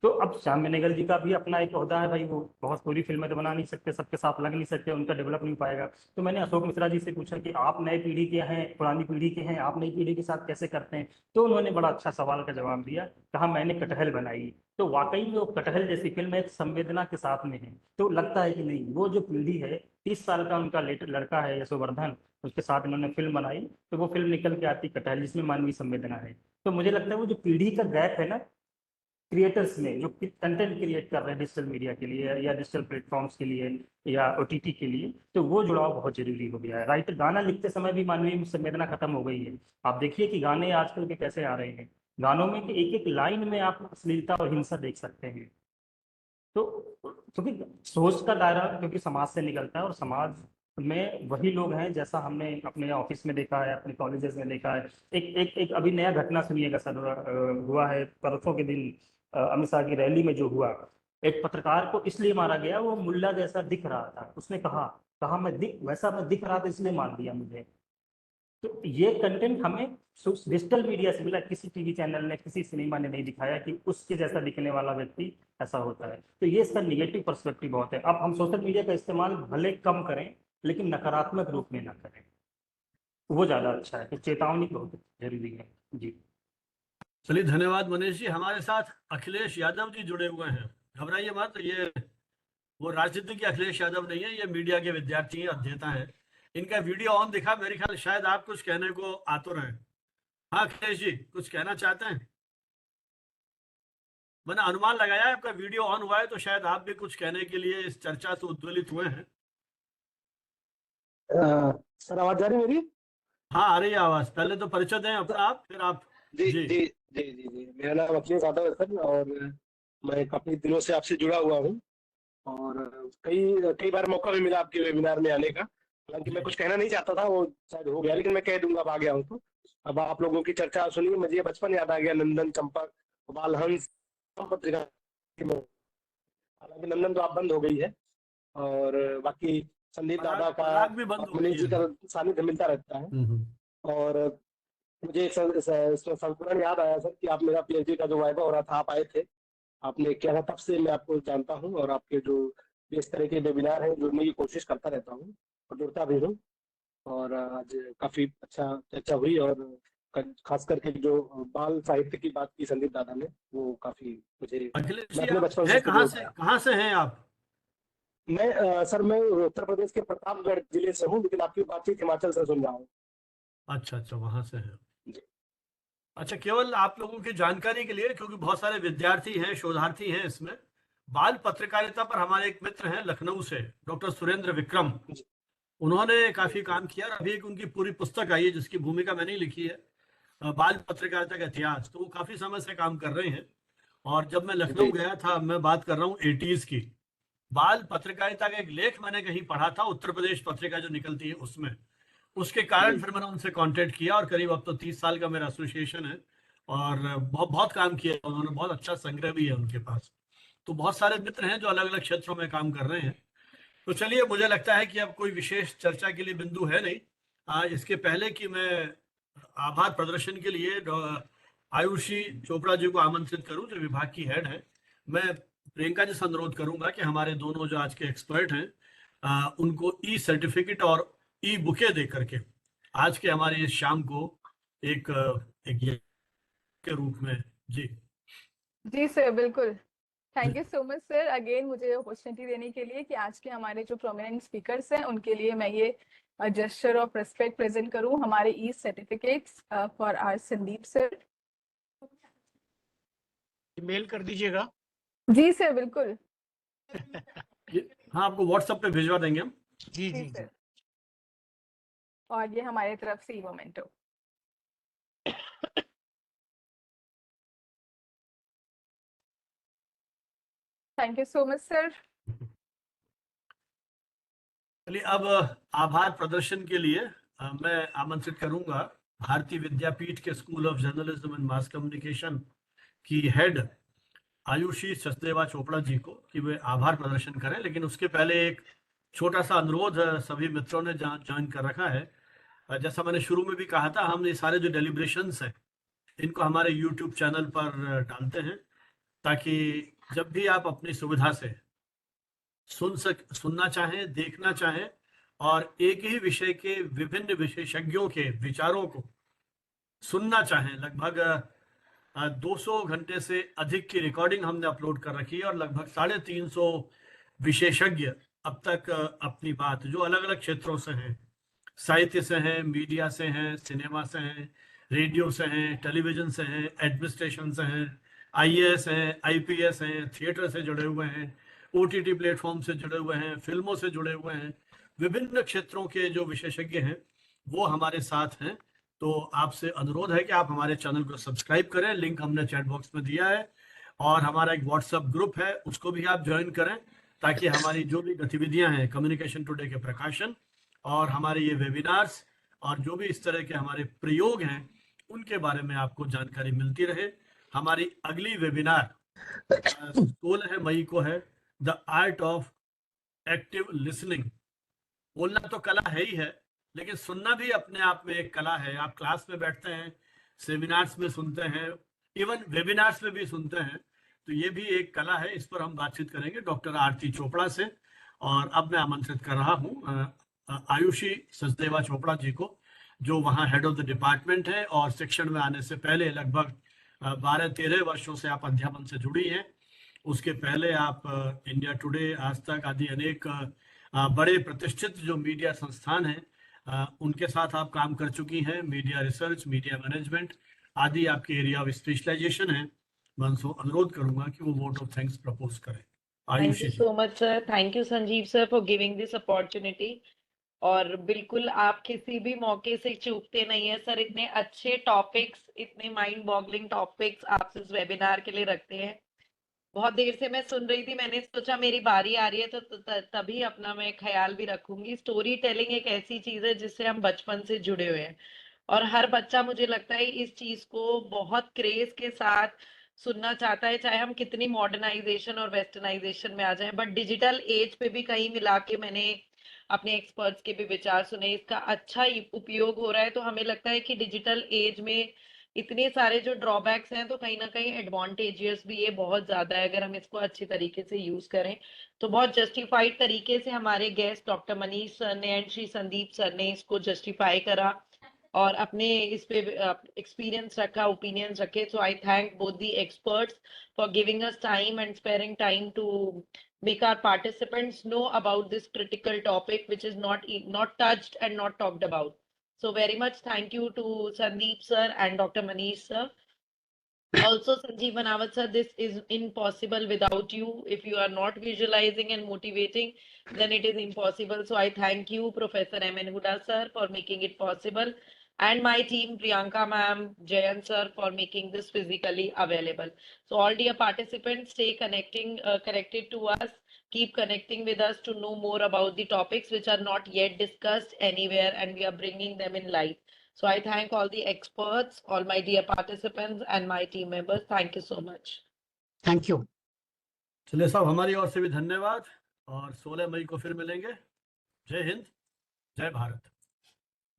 तो अब श्याम बेनेगल जी का भी अपना एक ओहदा है भाई, वो बहुत पूरी फिल्में तो बना नहीं सकते, सबके साथ लग नहीं सकते, उनका डेवलप नहीं पाएगा। तो मैंने अशोक मिश्रा जी से पूछा कि आप नए पीढ़ी के हैं, पुरानी पीढ़ी के हैं, आप नई पीढ़ी के साथ कैसे करते हैं? तो उन्होंने बड़ा अच्छा सवाल का जवाब दिया, कहा मैंने कटहल बनाई। तो वाकई में वो कटहल जैसी फिल्म एक संवेदना के साथ में है। तो लगता है कि नहीं, वो जो पीढ़ी है, 30 साल का उनका लड़का है यशोवर्धन, उसके साथ इन्होंने फिल्म बनाई, तो वो फिल्म निकल के आती कटहल, जिसमें मानवीय संवेदना है। तो मुझे लगता है वो जो पीढ़ी का गैप है ना, क्रिएटर्स में जो कंटेंट क्रिएट कर रहे हैं डिजिटल मीडिया के लिए या डिजिटल प्लेटफॉर्म्स के लिए या ओटीटी के लिए, तो वो जुड़ाव बहुत जरूरी हो गया है। राइटर गाना लिखते समय भी मानवीय संवेदना खत्म हो गई है। आप देखिए कि गाने आजकल के कैसे आ रहे हैं, गानों में एक एक लाइन में आप अश्लीलता और हिंसा देख सकते हैं। तो क्योंकि सोच का दायरा क्योंकि समाज से निकलता है, और समाज में वही लोग हैं, जैसा हमने अपने ऑफिस में देखा है, अपने कॉलेजेस में देखा है। एक अभी नया घटना सुनिएगा सर, हुआ है परसों के दिन, अमित शाह की रैली में जो हुआ, एक पत्रकार को इसलिए मारा गया, वो मुल्ला जैसा दिख रहा था। उसने कहा कहा मैं दिख रहा था इसलिए मार दिया मुझे। तो ये कंटेंट हमें डिजिटल मीडिया से मिला, किसी टीवी चैनल ने, किसी सिनेमा ने नहीं दिखाया कि उसके जैसा दिखने वाला व्यक्ति ऐसा होता है। तो ये इसका निगेटिव पर्सपेक्टिव बहुत है। अब हम सोशल मीडिया का इस्तेमाल भले कम करें, लेकिन नकारात्मक रूप में ना करें, वो ज्यादा अच्छा है। तो चेतावनी बहुत जरूरी है जी। चलिए, धन्यवाद मनीष जी। हमारे साथ अखिलेश यादव जी जुड़े हुए हैं। घबराइए मत, ये वो राजनीति के अखिलेश यादव नहीं है, ये मीडिया के विद्यार्थी हैं, अध्येता हैं। इनका वीडियो ऑन दिखा, मेरे ख्याल शायद आप कुछ कहने को आ तो रहे। हाँ अखिलेश जी, कुछ कहना चाहते हैं? मैंने अनुमान लगाया है आपका वीडियो ऑन हुआ है, तो शायद आप भी कुछ कहने के लिए इस चर्चा से उद्वेलित हुए हैं। सर आवाज जा रही मेरी? हाँ आ रही है आवाज। पहले तो परिचय दें अपना आप, फिर आप। जी जी जी जी जी जी, मेरा नाम अखिलेश यादव है सर, और मैं काफी दिनों से आपसे जुड़ा हुआ हूँ, और कई कई बार मौका भी मिला आपके वेबिनार में आने का। हालांकि मैं कुछ कहना नहीं चाहता था, वो शायद हो गया, लेकिन मैं कह दूंगा अब आ गया हूँ तो। अब आप लोगों की चर्चा सुनिए, मुझे बचपन याद आ गया, नंदन, चंपक, बालहंस पत्रिका। हालांकि नंदन तो आप बंद हो गई है, और बाकी संदीप दादा का, पराग भी बंद हो गई मनीष जी है। का सानिध्य मिलता रहता है। हम्म। और मुझे एक संस्मरण याद आया सर कि आप मेरा पीएचडी का जो वाइवा हो रहा था, आप आए थे, आपने किया था, तब से मैं आपको जानता हूँ, और आपके जो इस तरह के वेबिनार हैं जुड़ने की कोशिश करता रहता हूँ और जुड़ता भी हूँ। और आज काफी अच्छा चर्चा हुई, और खास करके जो बाल साहित्य की बात की संदीप दादा ने, वो काफी मुझे, अखिलेश मैं जी, अपने आप बचपन से हैं उसको कहाँ जोड़ से? पाया। कहाँ से हैं आप? सर मैं उत्तर प्रदेश के प्रतापगढ़ जिले से हूँ, लेकिन आपकी बातचीत हिमाचल से सुन रहा हूँ। अच्छा अच्छा, वहां से हैं। अच्छा, केवल आप लोगों की जानकारी के लिए, क्योंकि बहुत सारे विद्यार्थी हैं, शोधार्थी हैं इसमें, बाल पत्रकारिता पर हमारे एक मित्र हैं लखनऊ से, डॉक्टर सुरेंद्र विक्रम। उन्होंने काफी काम किया, और अभी एक उनकी पूरी पुस्तक आई है जिसकी भूमिका मैंने ही लिखी है, बाल पत्रकारिता का इतिहास। तो वो काफी समय से काम कर रहे हैं। और जब मैं लखनऊ जी गया था, मैं बात कर रहा हूँ 80s की, बाल पत्रकारिता का एक लेख मैंने कहीं पढ़ा था, उत्तर प्रदेश पत्रिका जो निकलती है उसमें। उसके कारण जी फिर मैंने उनसे कांटेक्ट किया, और करीब अब तो 30 साल का मेरा एसोसिएशन है, और बहुत बहुत काम किया उन्होंने, बहुत अच्छा संग्रह भी है उनके पास। तो बहुत सारे मित्र हैं जो अलग अलग क्षेत्रों में काम कर रहे हैं। तो चलिए, मुझे लगता है कि अब कोई विशेष चर्चा के लिए बिंदु है नहीं। इसके पहले कि मैं आभार प्रदर्शन के लिए आयुषी चोपड़ा जी को आमंत्रित करूं, जो विभाग की हेड है, मैं प्रियंका जी से अनुरोध करूंगा कि हमारे दोनों जो आज के एक्सपर्ट हैं, उनको ई सर्टिफिकेट और ई बुके दे करके आज के हमारे इस शाम को एक एक के रूप में। जी जी सर, बिल्कुल। Thank you so much sir, again मुझे अपॉर्चुनिटी देने के लिए कि आज के हमारे जो प्रोमिनेंट स्पीकर्स हैं उनके लिए मैं ये जेस्चर ऑफ रिस्पेक्ट प्रेजेंट करूं, हमारे e certificates for R Sandeep sir. Mail कर दीजिएगा। जी सर, बिल्कुल। हाँ, आपको व्हाट्सएप पे भिजवा देंगे हम। जी जी जी सर। और ये हमारे तरफ से e memento. Thank you so much sir. चलिए, अब आभार प्रदर्शन के लिए मैं आमंत्रित करूंगा भारतीय विद्यापीठ के school of journalism and mass communication की हेड आयुषी सचदेवा चोपड़ा जी को कि वे आभार प्रदर्शन करें। लेकिन उसके पहले एक छोटा सा अनुरोध सभी मित्रों ने ज्वाइन कर रखा है। जैसा मैंने शुरू में भी कहा था, हम ये सारे जो डेलिब्रेशंस हैं इनको हमारे यूट्यूब चैनल पर डालते हैं, ताकि जब भी आप अपनी सुविधा से सुनना चाहें, देखना चाहें और एक ही विषय के विभिन्न विशेषज्ञों के विचारों को सुनना चाहें, लगभग 200 घंटे से अधिक की रिकॉर्डिंग हमने अपलोड कर रखी है और लगभग 350 विशेषज्ञ अब तक अपनी बात जो अलग अलग क्षेत्रों से हैं, साहित्य से हैं, मीडिया से हैं, सिनेमा से हैं, रेडियो से हैं, टेलीविजन से हैं, एडमिनिस्ट्रेशन से हैं, आईएएस हैं, आईपीएस हैं, थिएटर से जुड़े हुए हैं, ओटीटी प्लेटफॉर्म से जुड़े हुए हैं, फिल्मों से जुड़े हुए हैं, विभिन्न क्षेत्रों के जो विशेषज्ञ हैं वो हमारे साथ हैं। तो आपसे अनुरोध है कि आप हमारे चैनल को सब्सक्राइब करें, लिंक हमने चैट बॉक्स में दिया है, और हमारा एक व्हाट्सएप ग्रुप है उसको भी आप ज्वाइन करें, ताकि हमारी जो भी गतिविधियां हैं, कम्युनिकेशन टुडे के प्रकाशन और हमारे ये वेबिनार्स और जो भी इस तरह के हमारे प्रयोग हैं उनके बारे में आपको जानकारी मिलती रहे। हमारी अगली वेबिनार 16 मई को है, the art of active listening. बोलना तो कला है ही है, लेकिन सुनना भी अपने आप में एक कला है। आप क्लास में बैठते हैं, सेमिनार्स में सुनते हैं, इवन वेबिनार्स में भी सुनते हैं, तो ये भी एक कला है। इस पर हम बातचीत करेंगे डॉक्टर आरती चोपड़ा से। और अब मैं आमंत्रित कर रहा हूँ आयुषी सचदेवा चोपड़ा जी को, जो वहाँ हेड ऑफ द डिपार्टमेंट है और शिक्षण में आने से पहले लगभग 12-13 वर्षों से आप अध्यापन से जुड़ी हैं। उसके पहले आप इंडिया टुडे, आज तक आदि अनेक बड़े प्रतिष्ठित जो मीडिया संस्थान हैं उनके साथ आप काम कर चुकी हैं। मीडिया रिसर्च, मीडिया मैनेजमेंट आदि आपके एरिया ऑफ स्पेशलाइजेशन है। मैं उनसे अनुरोध करूंगा कि वो वोट ऑफ थैंक्स प्रपोज करें। Thank Ayushi you ji. so much, sir. Thank you, Sanjeev sir, for giving this opportunity. और बिल्कुल आप किसी भी मौके से चूकते नहीं है सर, इतने अच्छे टॉपिक्स, इतने माइंड बॉगलिंग टॉपिक्स आप इस वेबिनार के लिए रखते हैं। बहुत देर से मैं सुन रही थी, मैंने सोचा मेरी बारी आ रही है तो तभी अपना मैं ख्याल भी रखूंगी। स्टोरी टेलिंग एक ऐसी चीज है जिससे हम बचपन से जुड़े हुए हैं और हर बच्चा मुझे लगता है इस चीज को बहुत क्रेज के साथ सुनना चाहता है, चाहे हम कितनी मॉडर्नाइजेशन और वेस्टर्नाइजेशन में आ जाएं। बट डिजिटल एज पे भी कहीं मिला के मैंने अपने एक्सपर्ट्स के भी विचार सुने, इसका अच्छा उपयोग हो रहा है। तो हमें लगता है कि डिजिटल एज में इतने सारे जो ड्रॉबैक्स हैं तो कहीं ना कहीं एडवांटेजियस भी ये बहुत ज्यादा है, अगर हम इसको अच्छी तरीके से यूज करें तो। बहुत जस्टिफाइड तरीके से हमारे गेस्ट डॉक्टर मनीष सर ने एंड श्री संदीप सर ने इसको जस्टिफाई करा और अपने इस पे एक्सपीरियंस रखा, ओपिनियंस रखे। So I thank both the experts for giving us time and sparing time to make our participants know about this critical topic which is not touched and not talked about. So very much thank you to Sandeep sir and Dr. Manish sir. Also Sanjeev Manawat sir, this is impossible without you. If you are not visualizing and motivating, then it is impossible. So I thank you Professor M.N. Huda sir for making it possible, and my team Priyanka ma'am, Jayant sir for making this physically available. So all dear participants, stay connected to us, keep connecting with us to know more about the topics which are not yet discussed anywhere, and we are bringing them in light. So I thank all the experts, all my dear participants and my team members. Thank you so much. Thank you. चलिए साहब, हमारी ओर से भी धन्यवाद और 16 मई को फिर मिलेंगे। जय हिंद, जय Bharat.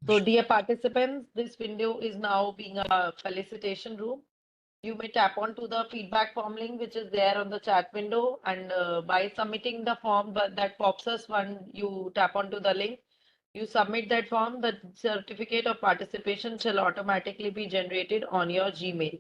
So dear participants, this window is now being a felicitation room. You may tap onto the feedback form link which is there on the chat window, and by submitting the form that pops us when you tap onto the link, you submit that form, the certificate of participation shall automatically be generated on your Gmail.